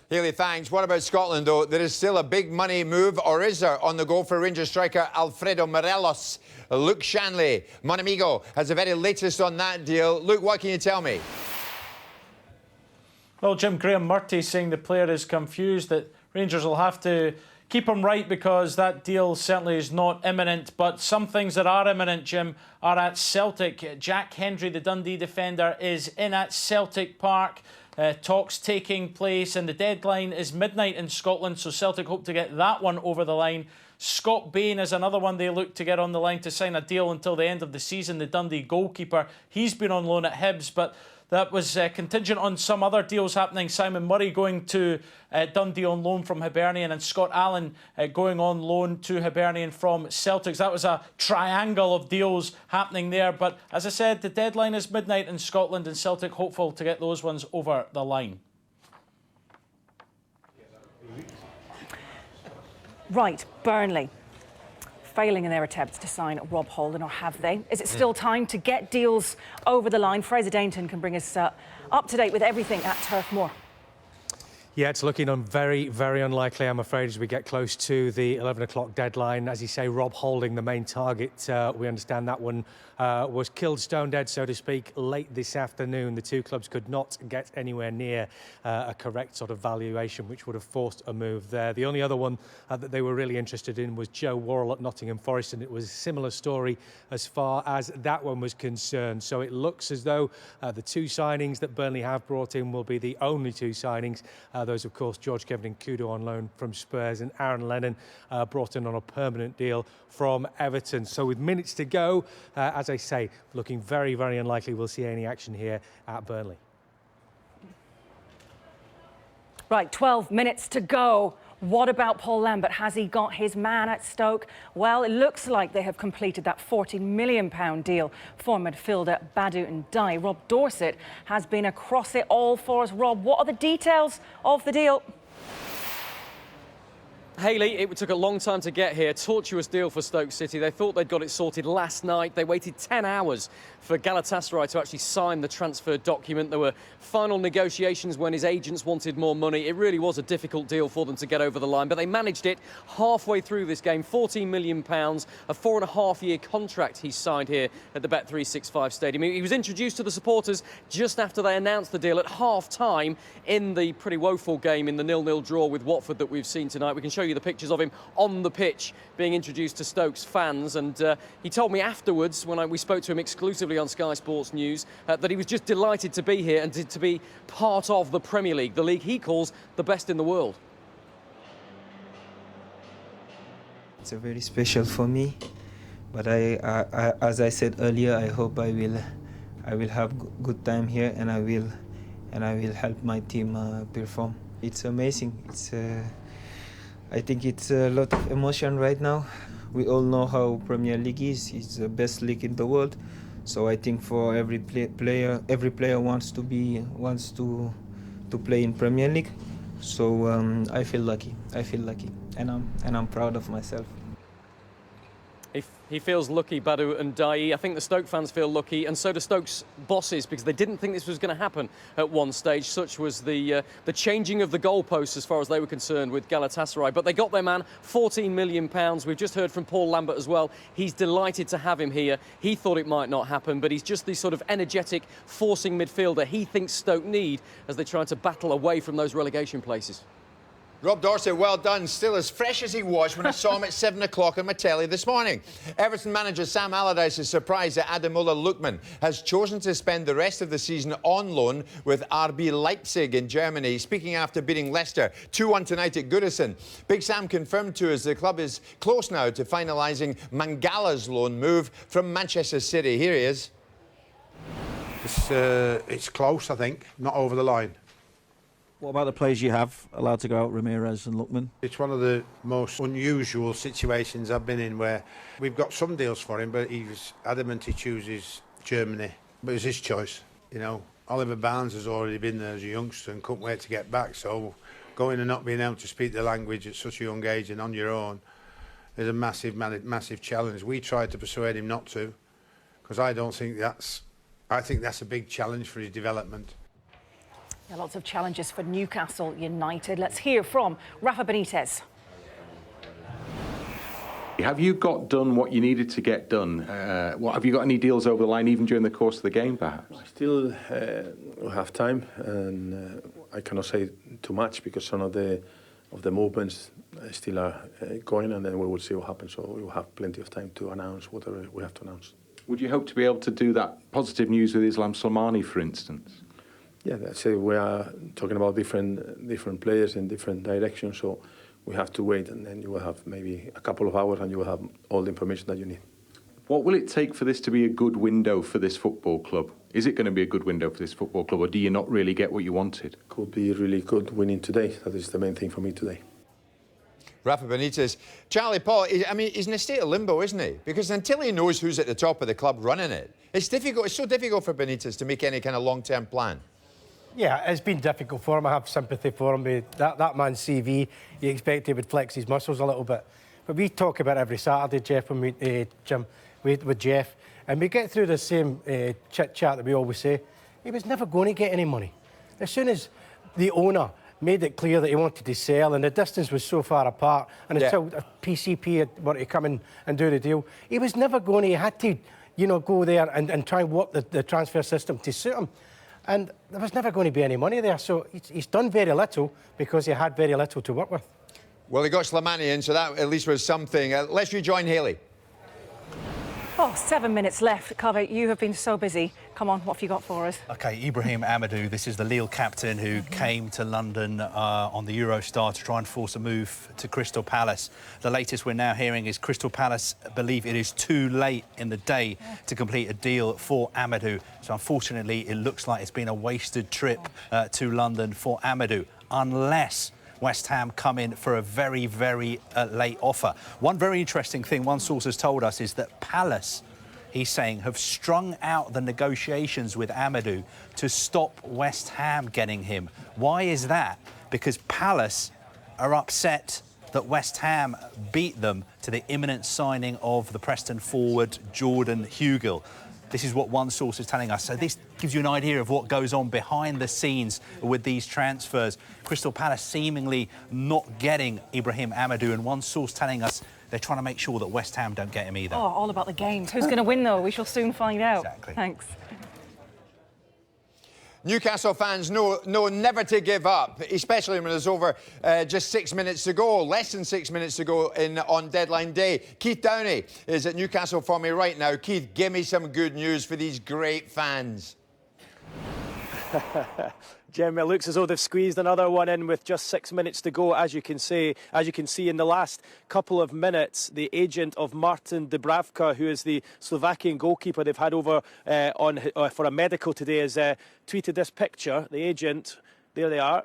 Hayley, thanks. What about Scotland, though? There is still a big money move, or is there, on the go for Rangers striker Alfredo Morelos? Luke Shanley, Mon Amigo, has the very latest on that deal. Luke, what can you tell me? Well, Jim, Graham Murty saying the player is confused, that Rangers will have to keep him right because that deal certainly is not imminent. But some things that are imminent, Jim, are at Celtic. Jack Hendry, the Dundee defender, is in at Celtic Park. Talks taking place, and the deadline is midnight in Scotland, so Celtic hope to get that one over the line. Scott Bain is another one they look to get on the line to sign a deal until the end of the season. The Dundee goalkeeper, he's been on loan at Hibs, but that was contingent on some other deals happening. Simon Murray going to Dundee on loan from Hibernian, and Scott Allen going on loan to Hibernian from Celtics. That was a triangle of deals happening there. But as I said, the deadline is midnight in Scotland, and Celtic hopeful to get those ones over the line. Right, Burnley. Failing in their attempts to sign Rob Holding, or have they? Is it still time to get deals over the line? Fraser Dainton can bring us up to date with everything at Turf Moor. Yeah, it's looking very, very unlikely, I'm afraid, as we get close to the 11 o'clock deadline. As you say, Rob Holding, the main target. We understand that one was killed stone dead, so to speak, late this afternoon. The two clubs could not get anywhere near a correct sort of valuation, which would have forced a move there. The only other one that they were really interested in was Joe Worrell at Nottingham Forest, and it was a similar story as far as that one was concerned. So it looks as though the two signings that Burnley have brought in will be the only two signings. Those, of course, George Kevin Nkudo on loan from Spurs, and Aaron Lennon brought in on a permanent deal from Everton. So with minutes to go, as I say, looking very, very unlikely we'll see any action here at Burnley. Right, 12 minutes to go. What about Paul Lambert? Has he got his man at Stoke? Well, it looks like they have completed that £40 million deal for midfielder Badou Ndiaye. Rob Dorset has been across it all for us. Rob, what are the details of the deal? Hayley, it took a long time to get here. Tortuous deal for Stoke City. They thought they'd got it sorted last night. They waited 10 hours for Galatasaray to actually sign the transfer document. There were final negotiations when his agents wanted more money. It really was a difficult deal for them to get over the line, but they managed it halfway through this game. £14 million, a 4.5-year contract he signed here at the Bet365 Stadium. He was introduced to the supporters just after they announced the deal at half-time in the pretty woeful game in the 0-0 draw with Watford that we've seen tonight. We can show you the pictures of him on the pitch being introduced to Stoke's fans, and he told me afterwards, when we spoke to him exclusively on Sky Sports News, that he was just delighted to be here and to be part of the Premier League, the league he calls the best in the world. It's a very special for me, but as I said earlier, I hope I will have good time here, and I will help my team perform. It's amazing. I think it's a lot of emotion right now. We all know how Premier League is. It's the best league in the world. So I think for every player wants to play in Premier League. So I feel lucky. And I'm proud of myself. He feels lucky, Badou and Dai. I think the Stoke fans feel lucky, and so do Stoke's bosses, because they didn't think this was going to happen at one stage. Such was the changing of the goalposts as far as they were concerned with Galatasaray. But they got their man, £14 million. We've just heard from Paul Lambert as well. He's delighted to have him here. He thought it might not happen, but he's just the sort of energetic, forcing midfielder he thinks Stoke need as they try to battle away from those relegation places. Rob Dorsey, well done. Still as fresh as he was when I saw him at 7 o'clock on my telly this morning. Everton manager Sam Allardyce is surprised that Ademola Lookman has chosen to spend the rest of the season on loan with RB Leipzig in Germany, speaking after beating Leicester 2-1 tonight at Goodison. Big Sam confirmed to us the club is close now to finalising Mangala's loan move from Manchester City. Here he is. It's close, I think, not over the line. What about the players you have allowed to go out, Ramirez and Lookman? It's one of the most unusual situations I've been in, where we've got some deals for him, but he's adamant he chooses Germany. But it's his choice, you know. Oliver Barnes has already been there as a youngster and couldn't wait to get back, so going and not being able to speak the language at such a young age and on your own is a massive challenge. We tried to persuade him not to, because I think that's a big challenge for his development. Yeah, lots of challenges for Newcastle United. Let's hear from Rafa Benitez. Have you got done what you needed to get done? Have you got any deals over the line, even during the course of the game, perhaps? Still have time, and I cannot say too much because some of the movements still are going, and then we will see what happens. So we will have plenty of time to announce whatever we have to announce. Would you hope to be able to do that positive news with Islam Slimani, for instance? Yeah, that's it. We are talking about different players in different directions, so we have to wait, and then you will have maybe a couple of hours and you will have all the information that you need. What will it take for this to be a good window for this football club? Is it going to be a good window for this football club, or do you not really get what you wanted? Could be really good winning today. That is the main thing for me today. Rafa Benitez. Charlie, Paul, I mean, he's in a state of limbo, isn't he? Because until he knows who's at the top of the club running it, it's difficult. It's so difficult for Benitez to make any kind of long-term plan. Yeah, it's been difficult for him. I have sympathy for him. That man's CV, you expect he would flex his muscles a little bit. But we talk about it every Saturday, Jeff, when Jim, with Jeff, and we get through the same chit-chat that we always say. He was never going to get any money. As soon as the owner made it clear that he wanted to sell, and the distance was so far apart, and until PCP had wanted to come in and do the deal, he was never going to. He had to, go there and try and work the transfer system to suit him. And there was never going to be any money there, so he's done very little because he had very little to work with. Well, he got Slimani in, so that at least was something. Let's rejoin Hayley. 7 minutes left. Carve, you have been so busy. Come on, what have you got for us? OK, Ibrahim Amadou, this is the Lille captain who came to London on the Eurostar to try and force a move to Crystal Palace. The latest we're now hearing is Crystal Palace believe it is too late in the day to complete a deal for Amadou. So unfortunately, it looks like it's been a wasted trip to London for Amadou, unless West Ham come in for a very, very late offer. One very interesting thing one source has told us is that Palace, he's saying, have strung out the negotiations with Amadou to stop West Ham getting him. Why is that? Because Palace are upset that West Ham beat them to the imminent signing of the Preston forward Jordan Hugill. This is what one source is telling us. So this gives you an idea of what goes on behind the scenes with these transfers. Crystal Palace seemingly not getting Ibrahim Amadou, and one source telling us they're trying to make sure that West Ham don't get him either. Oh, all about the games. Who's going to win, though? We shall soon find out. Exactly. Thanks. Newcastle fans know never to give up, especially when there's over just 6 minutes to go, less than 6 minutes to go on deadline day. Keith Downey is at Newcastle for me right now. Keith, give me some good news for these great fans. Jim, it looks as though they've squeezed another one in with just 6 minutes to go. As you can see in the last couple of minutes, the agent of Martin Dubravka, who is the Slovakian goalkeeper they've had over for a medical today, has tweeted this picture. The agent, there they are,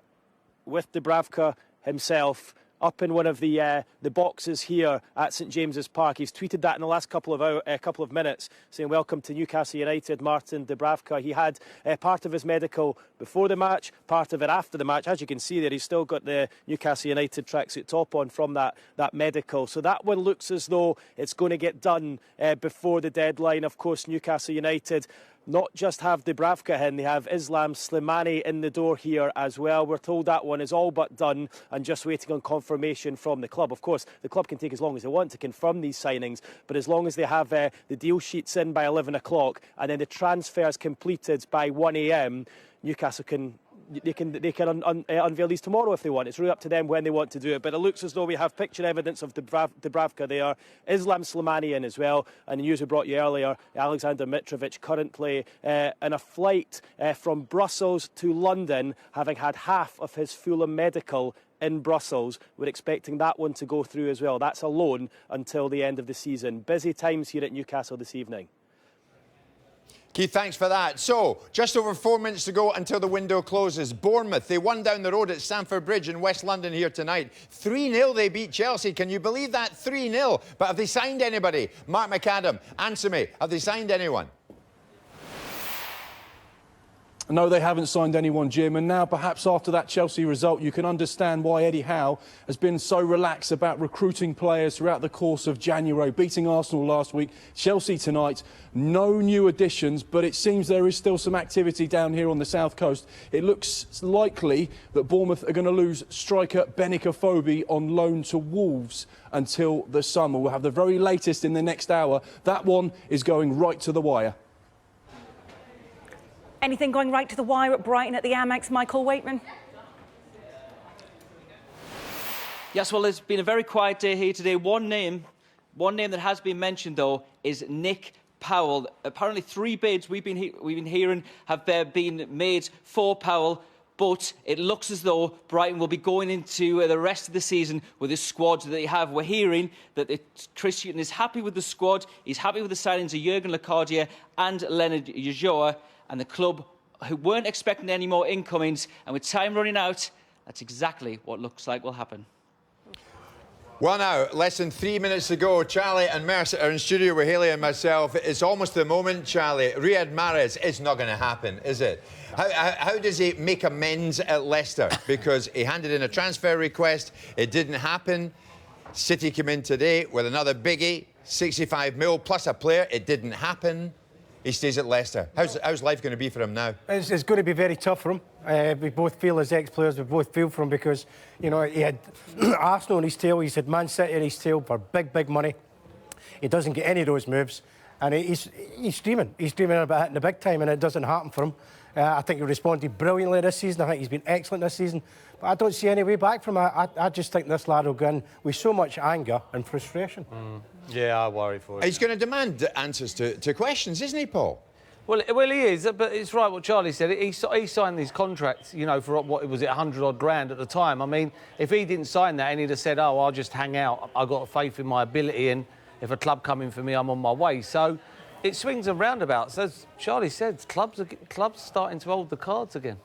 with Dubravka himself up in one of the boxes here at St James's Park. He's tweeted that in the last couple of minutes, saying welcome to Newcastle United, Martin Dubravka. He had part of his medical before the match, part of it after the match. As you can see there, he's still got the Newcastle United tracksuit top on from that medical. So that one looks as though it's going to get done before the deadline. Of course, Newcastle United not just have Dubravka in, they have Islam Slimani in the door here as well. We're told that one is all but done and just waiting on confirmation from the club. Of course, the club can take as long as they want to confirm these signings, but as long as they have the deal sheets in by 11 o'clock and then the transfers completed by 1 a.m, Newcastle can unveil these tomorrow if they want. It's really up to them when they want to do it. But it looks as though we have picture evidence of Dubravka there. Islam Slimani in as well. And the news we brought you earlier, Alexander Mitrovic currently in a flight from Brussels to London, having had half of his Fulham medical in Brussels. We're expecting that one to go through as well. That's a loan until the end of the season. Busy times here at Newcastle this evening. Keith, thanks for that. So, just over 4 minutes to go until the window closes. Bournemouth, they won down the road at Stamford Bridge in West London here tonight. 3-0 they beat Chelsea. Can you believe that? 3-0. But have they signed anybody? Mark McAdam, answer me. Have they signed anyone? No, they haven't signed anyone, Jim. And now, perhaps after that Chelsea result, you can understand why Eddie Howe has been so relaxed about recruiting players throughout the course of January. Beating Arsenal last week, Chelsea tonight. No new additions, but it seems there is still some activity down here on the south coast. It looks likely that Bournemouth are going to lose striker Benik Afobe on loan to Wolves until the summer. We'll have the very latest in the next hour. That one is going right to the wire. Anything going right to the wire at Brighton at the Amex, Michael Waitman? Yes, well, it's been a very quiet day here today. One name that has been mentioned, though, is Nick Powell. Apparently 3 bids we've been hearing have been made for Powell, but it looks as though Brighton will be going into the rest of the season with the squad that they have. We're hearing that Chris Hughton is happy with the squad. He's happy with the signings of Jurgen Locadia and Leonard Ulloa. And the club, who weren't expecting any more incomings, and with time running out, that's exactly what looks like will happen. Well, now, less than 3 minutes to go. Charlie and Mercer are in studio with Haley and myself. It's almost the moment, Charlie. Riyad Mahrez, it's not going to happen, is it? How does he make amends at Leicester? Because he handed in a transfer request, it didn't happen. City came in today with another biggie, 65 mil plus a player, it didn't happen. He stays at Leicester. How's life going to be for him now? It's going to be very tough for him. We both feel as ex-players, we both feel for him because, you know, he had Arsenal on his tail, he's had Man City on his tail for big money. He doesn't get any of those moves, and he's dreaming. He's dreaming about hitting the big time, and it doesn't happen for him. I think he responded brilliantly this season. I think he's been excellent this season. But I don't see any way back from it. I just think this lad will go in with so much anger and frustration. Yeah, I worry for him. He's going to demand answers to questions, isn't he, Paul? Well, he is, but it's right what Charlie said. He signed these contracts, you know, for what was it, 100-odd grand at the time. I mean, if he didn't sign that and he'd have said, "Oh, I'll just hang out. I've got faith in my ability, and if a club come in for me, I'm on my way." So it swings and roundabouts. As Charlie said, clubs starting to hold the cards again.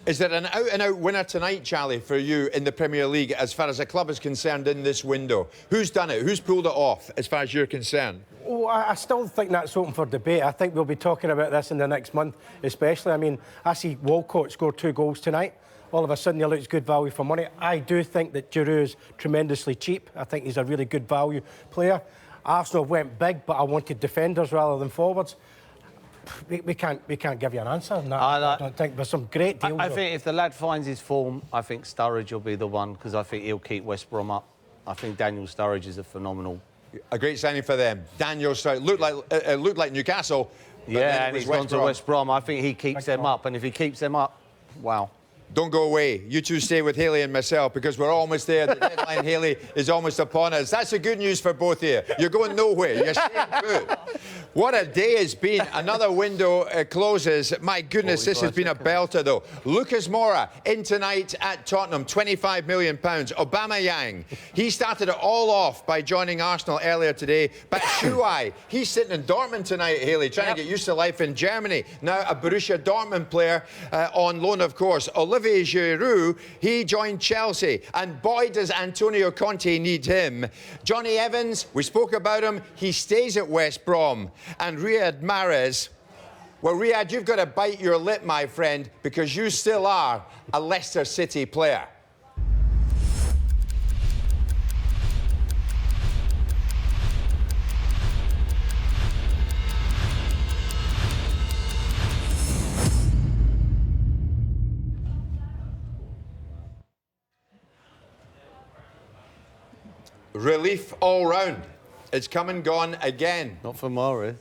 Is there an out-and-out winner tonight, Charlie, for you in the Premier League as far as a club is concerned in this window? Who's done it? Who's pulled it off as far as you're concerned? Oh, I still think that's open for debate. I think we'll be talking about this in the next month, especially. I mean, I see Walcott score 2 goals tonight. All of a sudden, he looks good value for money. I do think that Giroud's tremendously cheap. I think he's a really good value player. Arsenal went big, but I wanted defenders rather than forwards. We can't give you an answer on that. I don't think there's some great deals. I think if the lad finds his form, I think Sturridge will be the one, because I think he'll keep West Brom up. I think Daniel Sturridge is a phenomenal... A great signing for them. Daniel Sturridge looked like Newcastle. Yeah, and he's gone to West Brom. I think he keeps them up, and if he keeps them up, wow. Don't go away. You two stay with Haley and myself because we're almost there. The deadline, Haley, is almost upon us. That's the good news for both of you. You're going nowhere. You're staying put. What a day it's been. Another window closes. My goodness, this has been a belter, though. Lucas Moura in tonight at Tottenham, £25 million. Aubameyang, he started it all off by joining Arsenal earlier today. But Shuai, he's sitting in Dortmund tonight, Hayley, trying to get used to life in Germany. Now a Borussia Dortmund player on loan, of course. Olivier Giroud, he joined Chelsea. And boy, does Antonio Conte need him. Johnny Evans, we spoke about him. He stays at West Brom. And Riyad Mahrez, well, Riyad, you've got to bite your lip, my friend, because you still are a Leicester City player. Relief all round. It's come and gone again. Not for Mahrez.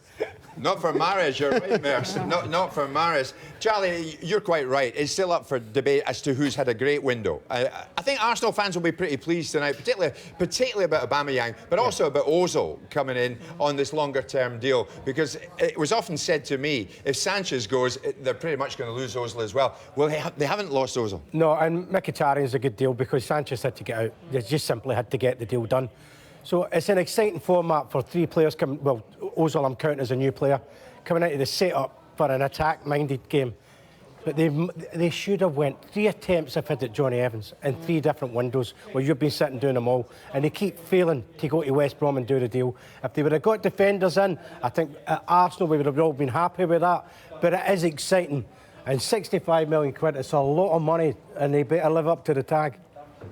Not for Mahrez, you're right, Merce. Not for Mahrez. Charlie, you're quite right. It's still up for debate as to who's had a great window. I think Arsenal fans will be pretty pleased tonight, particularly about Aubameyang, but also about Ozil coming in on this longer-term deal, because it was often said to me, if Sanchez goes, they're pretty much going to lose Ozil as well. Well, they haven't lost Ozil. No, and Mkhitaryan's a good deal because Sanchez had to get out. They just simply had to get the deal done. So it's an exciting format for three players coming. Well, Ozil I'm counting as a new player coming into the setup for an attack-minded game. But they should have went 3 attempts I've had at Johnny Evans in 3 different windows where you've been sitting doing them all, and they keep failing to go to West Brom and do the deal. If they would have got defenders in, I think at Arsenal we would have all been happy with that. But it is exciting, and 65 million quid, it's a lot of money, and they better live up to the tag.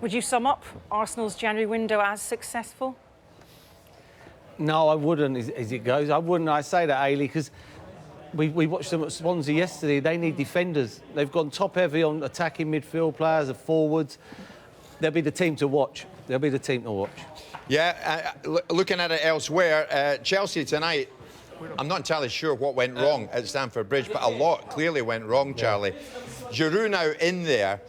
Would you sum up Arsenal's January window as successful? No, I wouldn't, as it goes. I wouldn't. I say that, Ailey, because we watched them at Swansea yesterday. They need defenders. They've gone top-heavy on attacking midfield players, the forwards. They'll be the team to watch. They'll be the team to watch. Yeah, looking at it elsewhere, Chelsea tonight, I'm not entirely sure what went wrong at Stamford Bridge, but a lot clearly went wrong, Charlie. Giroud now in there.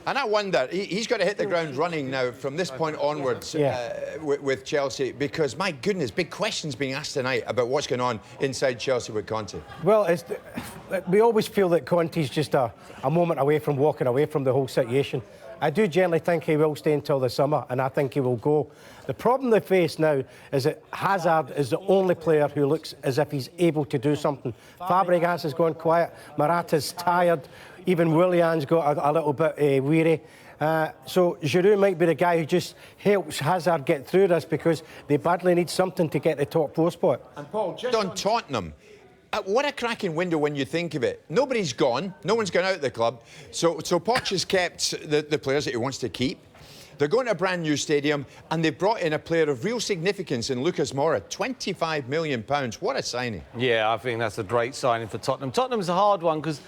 And I wonder, he's got to hit the ground running now from this point onwards with Chelsea, because, my goodness, big questions being asked tonight about what's going on inside Chelsea with Conte. Well, we always feel that Conte's just a moment away from walking away from the whole situation. I do generally think he will stay until the summer, and I think he will go. The problem they face now is that Hazard is the only player who looks as if he's able to do something. Fabregas has gone quiet, Morata's tired, even Willian's got a little bit weary. So Giroud might be the guy who just helps Hazard get through this, because they badly need something to get the top 4 spot. And Paul, just on Tottenham, what a cracking window when you think of it. Nobody's gone. No one's gone out of the club. So Poch has kept the players that he wants to keep. They're going to a brand new stadium, and they've brought in a player of real significance in Lucas Moura, £25 million. What a signing. Yeah, I think that's a great signing for Tottenham. Tottenham's a hard one because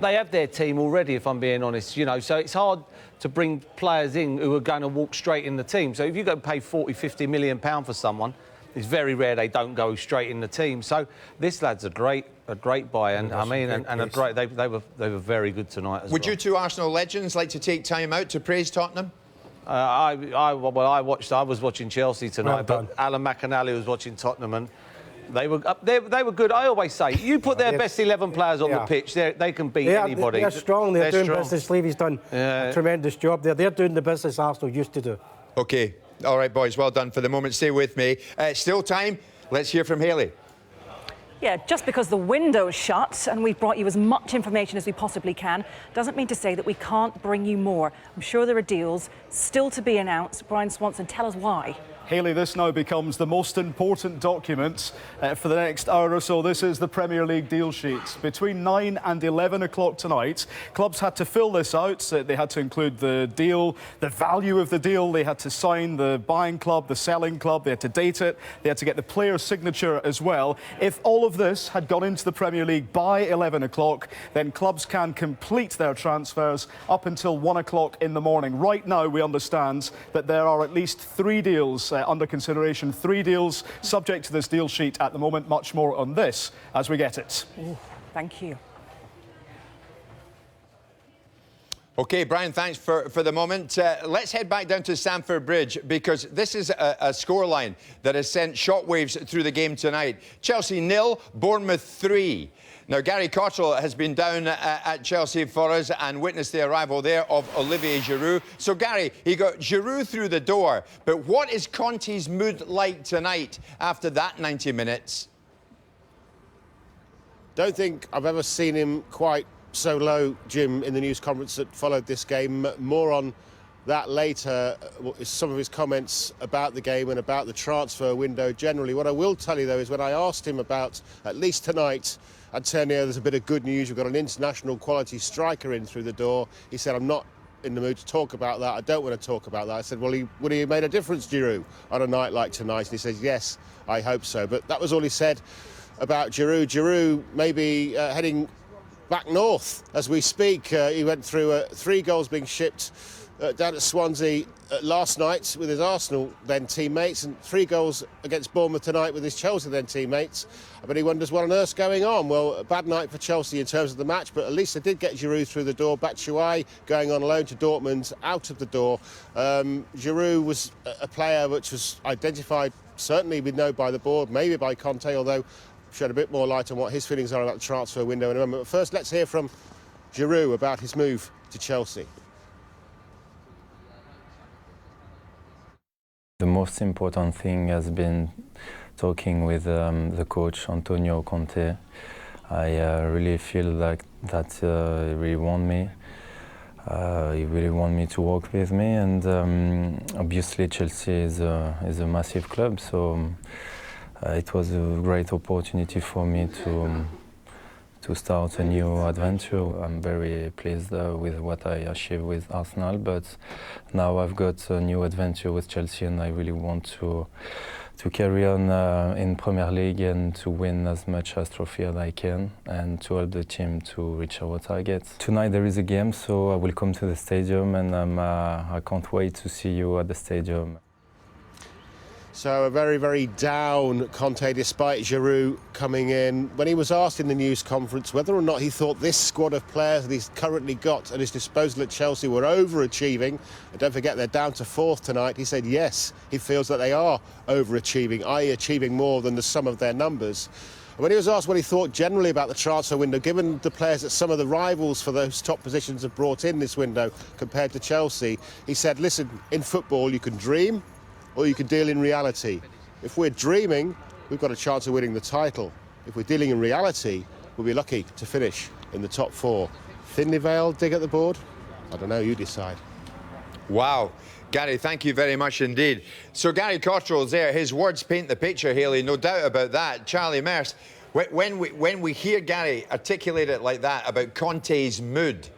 they have their team already, if I'm being honest, you know, so it's hard to bring players in who are going to walk straight in the team. So if you go pay 40, 50 million pounds for someone, it's very rare they don't go straight in the team. So this lad's a great buy, and I mean, and a great. They were very good tonight as well. Would you two Arsenal legends like to take time out to praise Tottenham? I was watching Chelsea tonight, but Alan McInally was watching Tottenham, and they were good. I always say, you put their best 11 players on the pitch, they can beat anybody. They're strong. They're doing business. Levy's done a tremendous job there. They're doing the business Arsenal used to do. OK. All right, boys, well done for the moment. Stay with me. Still time. Let's hear from Hayley. Yeah, just because the window's shut and we've brought you as much information as we possibly can doesn't mean to say that we can't bring you more. I'm sure there are deals still to be announced. Brian Swanson, tell us why. Hayley, this now becomes the most important document for the next hour or so. This is the Premier League deal sheet. Between 9 and 11 o'clock tonight, clubs had to fill this out. They had to include the deal, the value of the deal. They had to sign the buying club, the selling club. They had to date it. They had to get the player's signature as well. If all of this had gone into the Premier League by 11 o'clock, then clubs can complete their transfers up until 1 o'clock in the morning. Right now, we understand that there are at least 3 deals under consideration, 3 deals subject to this deal sheet at the moment. Much more on this as we get it. Ooh, thank you. OK, Brian, thanks for the moment. Let's head back down to Stamford Bridge, because this is a scoreline that has sent shockwaves through the game tonight. Chelsea 0, Bournemouth 3. Now, Gary Cottrell has been down at Chelsea for us and witnessed the arrival there of Olivier Giroud. So, Gary, he got Giroud through the door. But what is Conte's mood like tonight after that 90 minutes? Don't think I've ever seen him quite so low, Jim, in the news conference that followed this game. More on that later, some of his comments about the game and about the transfer window generally. What I will tell you, though, is when I asked him about, at least tonight, Antonio, there's a bit of good news. We've got an international quality striker in through the door. He said, I'm not in the mood to talk about that. I don't want to talk about that. I said, well, would he have made a difference, Giroud, on a night like tonight? And he says, yes, I hope so. But that was all he said about Giroud. Giroud may be heading back north as we speak. He went through 3 goals being shipped down at Swansea last night with his Arsenal then teammates, and 3 goals against Bournemouth tonight with his Chelsea then teammates. But he wonders what on earth's going on. Well, a bad night for Chelsea in terms of the match, but at least they did get Giroud through the door. Batshuayi going on loan to Dortmund, out of the door. Giroud was a player which was identified, certainly we know, by the board, maybe by Conte, although shed a bit more light on what his feelings are about the transfer window in a moment. But first, let's hear from Giroud about his move to Chelsea. The most important thing has been talking with the coach, Antonio Conte. I really feel like that he really want me. He really want me to work with me, and obviously Chelsea is a massive club, so it was a great opportunity for me to start a new adventure. I'm very pleased with what I achieved with Arsenal, but now I've got a new adventure with Chelsea, and I really want to carry on in Premier League and to win as much as trophy as I can, and to help the team to reach our targets. Tonight there is a game, so I will come to the stadium, and I can't wait to see you at the stadium. So a very, very down Conte, despite Giroud coming in. When he was asked in the news conference whether or not he thought this squad of players that he's currently got at his disposal at Chelsea were overachieving, and don't forget they're down to 4th tonight, he said yes, he feels that they are overachieving, i.e. achieving more than the sum of their numbers. And when he was asked what he thought generally about the transfer window, given the players that some of the rivals for those top positions have brought in this window compared to Chelsea, he said, listen, in football you can dream, or you can deal in reality. If we're dreaming, we've got a chance of winning the title. If we're dealing in reality, we'll be lucky to finish in the top 4. Thinly veiled dig at the board? I don't know, you decide. Wow. Gary, thank you very much indeed. So Gary Cottrell's there. His words paint the picture, Haley, no doubt about that. Charlie Merce, when we hear Gary articulate it like that about Conte's mood,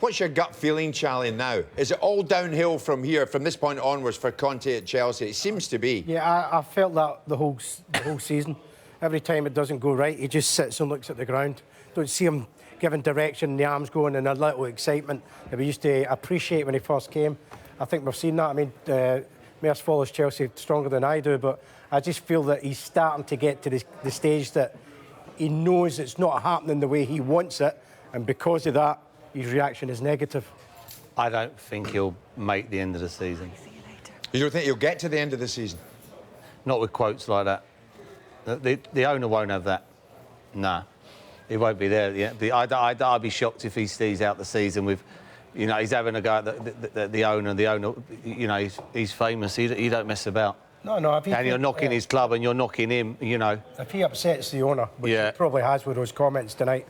what's your gut feeling, Charlie, now? Is it all downhill from here, from this point onwards for Conte at Chelsea? It seems to be. Yeah, I felt that the whole season. Every time it doesn't go right, he just sits and looks at the ground. Don't see him giving direction, the arms going, and a little excitement that we used to appreciate when he first came. I think we've seen that. I mean, Merce follows Chelsea stronger than I do, but I just feel that he's starting to get to the stage that he knows it's not happening the way he wants it, and because of that, his reaction is negative. I don't think he'll make the end of the season. You don't think he'll get to the end of the season? Not with quotes like that. The owner won't have that. Nah, he won't be there. Yeah, I'd be shocked if he stays out the season with, you know, he's having a go at the owner. The owner, you know, he's famous. He don't mess about. No. And you're knocking his club, and you're knocking him. You know. If he upsets the owner, which he probably has with those comments tonight,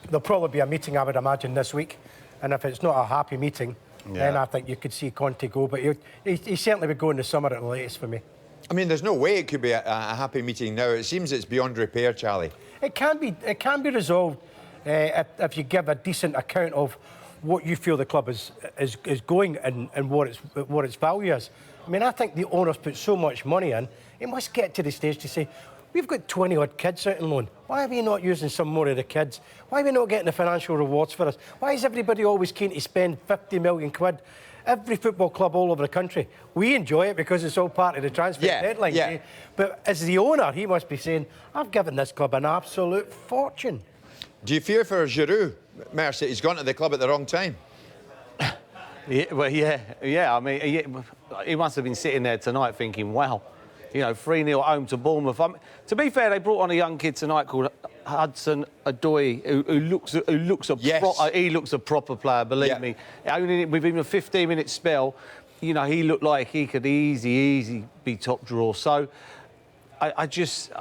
there'll probably be a meeting, I would imagine, this week. And if it's not a happy meeting, then I think you could see Conte go. But he certainly would go in the summer at the latest for me. I mean, there's no way it could be a happy meeting now. It seems it's beyond repair, Charlie. It can be resolved if you give a decent account of what you feel the club is going and what its value is. I mean, I think the owners put so much money in, it must get to the stage to say, we've got 20-odd kids out on loan. Why are we not using some more of the kids? Why are we not getting the financial rewards for us? Why is everybody always keen to spend 50 million quid? Every football club all over the country. We enjoy it because it's all part of the transfer deadline. Yeah. But as the owner, he must be saying, I've given this club an absolute fortune. Do you fear for Giroud, Mercer? He's gone to the club at the wrong time. Yeah, well, yeah. I mean, he must have been sitting there tonight thinking, wow, 3-0 home to Bournemouth. To be fair, they brought on a young kid tonight called Hudson Odoi, he looks a proper player, believe me. Only within a 15-minute spell, he looked like he could easy be top drawer. So I just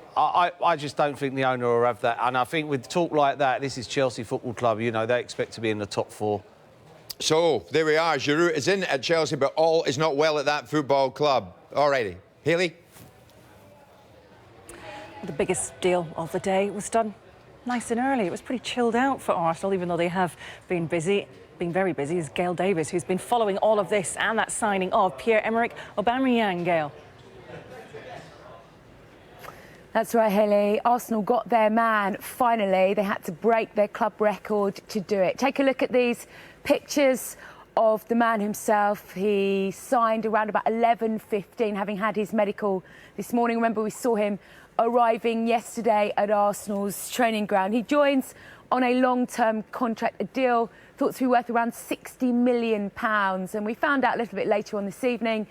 don't think the owner will have that. And I think with talk like that, this is Chelsea Football Club. They expect to be in the top 4. So there we are. Giroud is in at Chelsea, but all is not well at that football club. Alrighty, Hayley. The biggest deal of the day was done nice and early. It was pretty chilled out for Arsenal, even though they have been busy. Being very busy is Gail Davis, who's been following all of this and that signing of Pierre-Emerick Aubameyang. Gail. That's right, Hayley. Arsenal got their man, finally. They had to break their club record to do it. Take a look at these pictures of the man himself. He signed around about 11:15, having had his medical this morning. Remember, we saw him arriving yesterday at Arsenal's training ground. He joins on a long-term contract, a deal thought to be worth around £60 million. And we found out a little bit later on this evening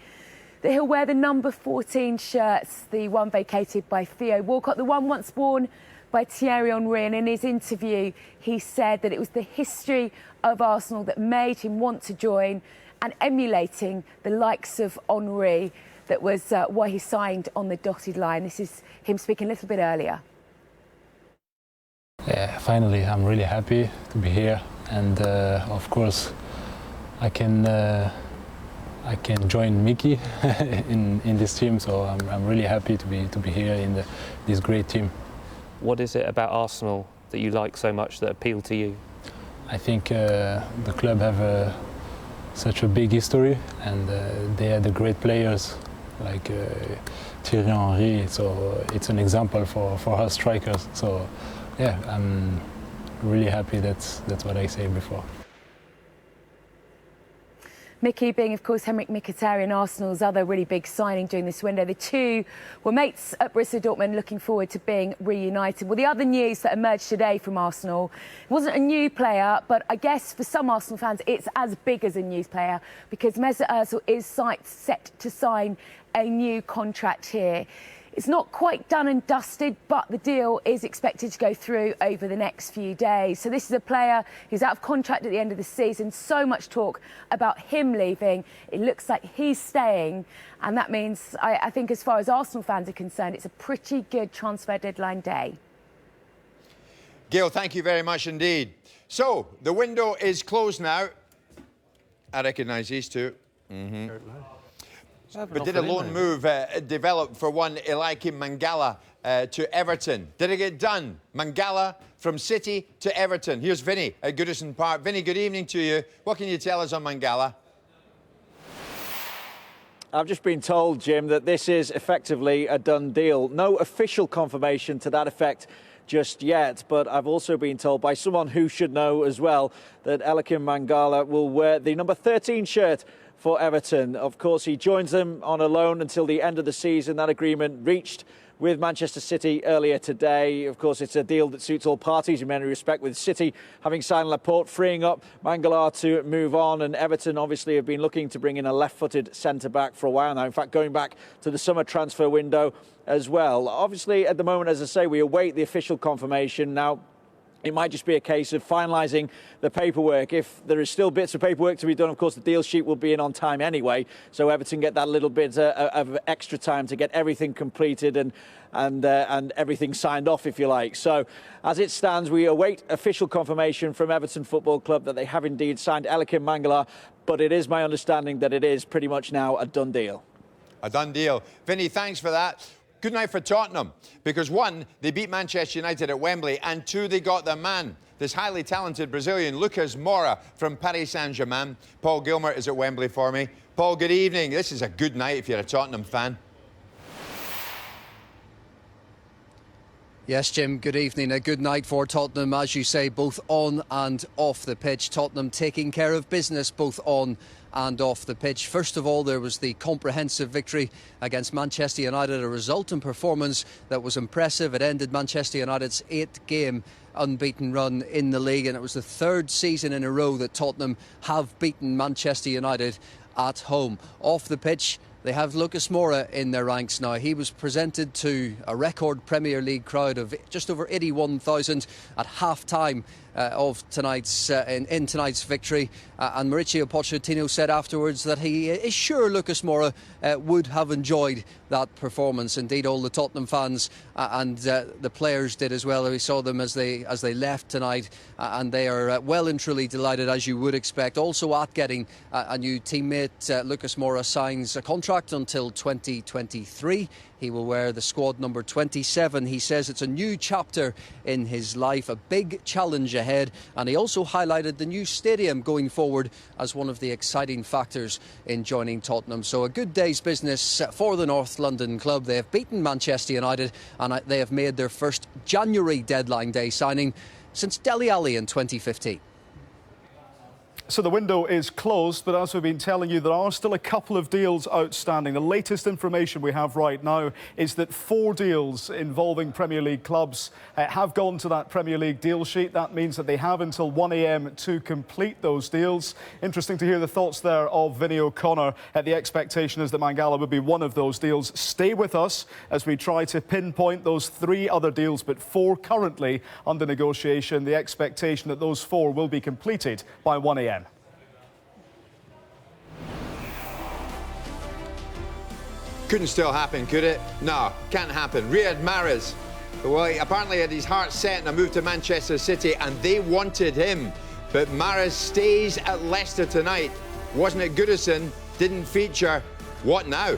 that he'll wear the number 14 shirts, the one vacated by Theo Walcott, the one once worn by Thierry Henry. And in his interview, he said that it was the history of Arsenal that made him want to join, and emulating the likes of Henry. That was why he signed on the dotted line. This is him speaking a little bit earlier. Yeah, finally, I'm really happy to be here, and of course, I can join Mickey in this team. So I'm really happy to be here in this great team. What is it about Arsenal that you like so much that appealed to you? I think the club have such a big history, and they had the great players like Thierry Henry. So it's an example for us strikers. So yeah, I'm really happy. That's what I said before. Mickey being, of course, Henrik Mkhitaryan, Arsenal's other really big signing during this window. The two were mates at Borussia Dortmund, looking forward to being reunited. Well, the other news that emerged today from Arsenal wasn't a new player, but I guess for some Arsenal fans, it's as big as a news player, because Mesut Ozil is set to sign a new contract here. It's not quite done and dusted, but the deal is expected to go through over the next few days. So this is a player who's out of contract at the end of the season. So much talk about him leaving. It looks like he's staying. And that means, I think, as far as Arsenal fans are concerned, it's a pretty good transfer deadline day. Gail, thank you very much indeed. So, the window is closed now. I recognise these two. But did a loan move develop for one Eliakim Mangala to Everton? Did it get done? Mangala from City to Everton. Here's Vinny at Goodison Park. Vinny, good evening to you. What can you tell us on Mangala? I've just been told, Jim, that this is effectively a done deal. No official confirmation to that effect just yet, but I've also been told by someone who should know as well that Eliakim Mangala will wear the number 13 shirt for Everton. Of course, he joins them on a loan until the end of the season. That agreement reached with Manchester City earlier today. Of course, it's a deal that suits all parties in many respects, with City having signed Laporte, freeing up Mangala to move on, and Everton obviously have been looking to bring in a left-footed centre-back for a while now. In fact, going back to the summer transfer window as well. Obviously, at the moment, as I say, we await the official confirmation. Now, it might just be a case of finalising the paperwork. If there is still bits of paperwork to be done, of course, the deal sheet will be in on time anyway. So Everton get that little bit of extra time to get everything completed and everything signed off, if you like. So as it stands, we await official confirmation from Everton Football Club that they have indeed signed Eliakim Mangala. But it is my understanding that it is pretty much now a done deal. A done deal. Vinny, thanks for that. Good night for Tottenham, because one, they beat Manchester United at Wembley, and two, they got their man, this highly talented Brazilian, Lucas Moura from Paris Saint-Germain. Paul Gilmer is at Wembley for me. Paul, good evening. This is a good night if you're a Tottenham fan. Yes, Jim, good evening. A good night for Tottenham, as you say, both on and off the pitch. Tottenham taking care of business both on and off the pitch. First of all, there was the comprehensive victory against Manchester United, a result and performance that was impressive. It ended Manchester United's 8-game unbeaten run in the league, and it was the third season in a row that Tottenham have beaten Manchester United at home. Off the pitch, they have Lucas Moura in their ranks now. He was presented to a record Premier League crowd of just over 81,000 at half-time of tonight's in tonight's victory, and Mauricio Pochettino said afterwards that he is sure Lucas Moura would have enjoyed that performance. Indeed, all the Tottenham fans and the players did as well. We saw them as they left tonight, and they are well and truly delighted, as you would expect. Also at getting a new teammate. Lucas Moura signs a contract until 2023. He will wear the squad number 27. He says it's a new chapter in his life, a big challenge ahead, and he also highlighted the new stadium going forward as one of the exciting factors in joining Tottenham. So a good day's business for the North London club. They have beaten Manchester United, and they have made their first January deadline day signing since Dele Alli in 2015. So the window is closed, but as we've been telling you, there are still a couple of deals outstanding. The latest information we have right now is that 4 deals involving Premier League clubs have gone to that Premier League deal sheet. That means that they have until 1 a.m. to complete those deals. Interesting to hear the thoughts there of Vinny O'Connor. The expectation is that Mangala would be one of those deals. Stay with us as we try to pinpoint those 3 other deals, but 4 currently under negotiation. The expectation that those 4 will be completed by 1 a.m. Couldn't still happen, could it? No, can't happen. Riyad Mahrez, well, he apparently had his heart set on a move to Manchester City, and they wanted him. But Mahrez stays at Leicester tonight. Wasn't it Goodison? Didn't feature. What now?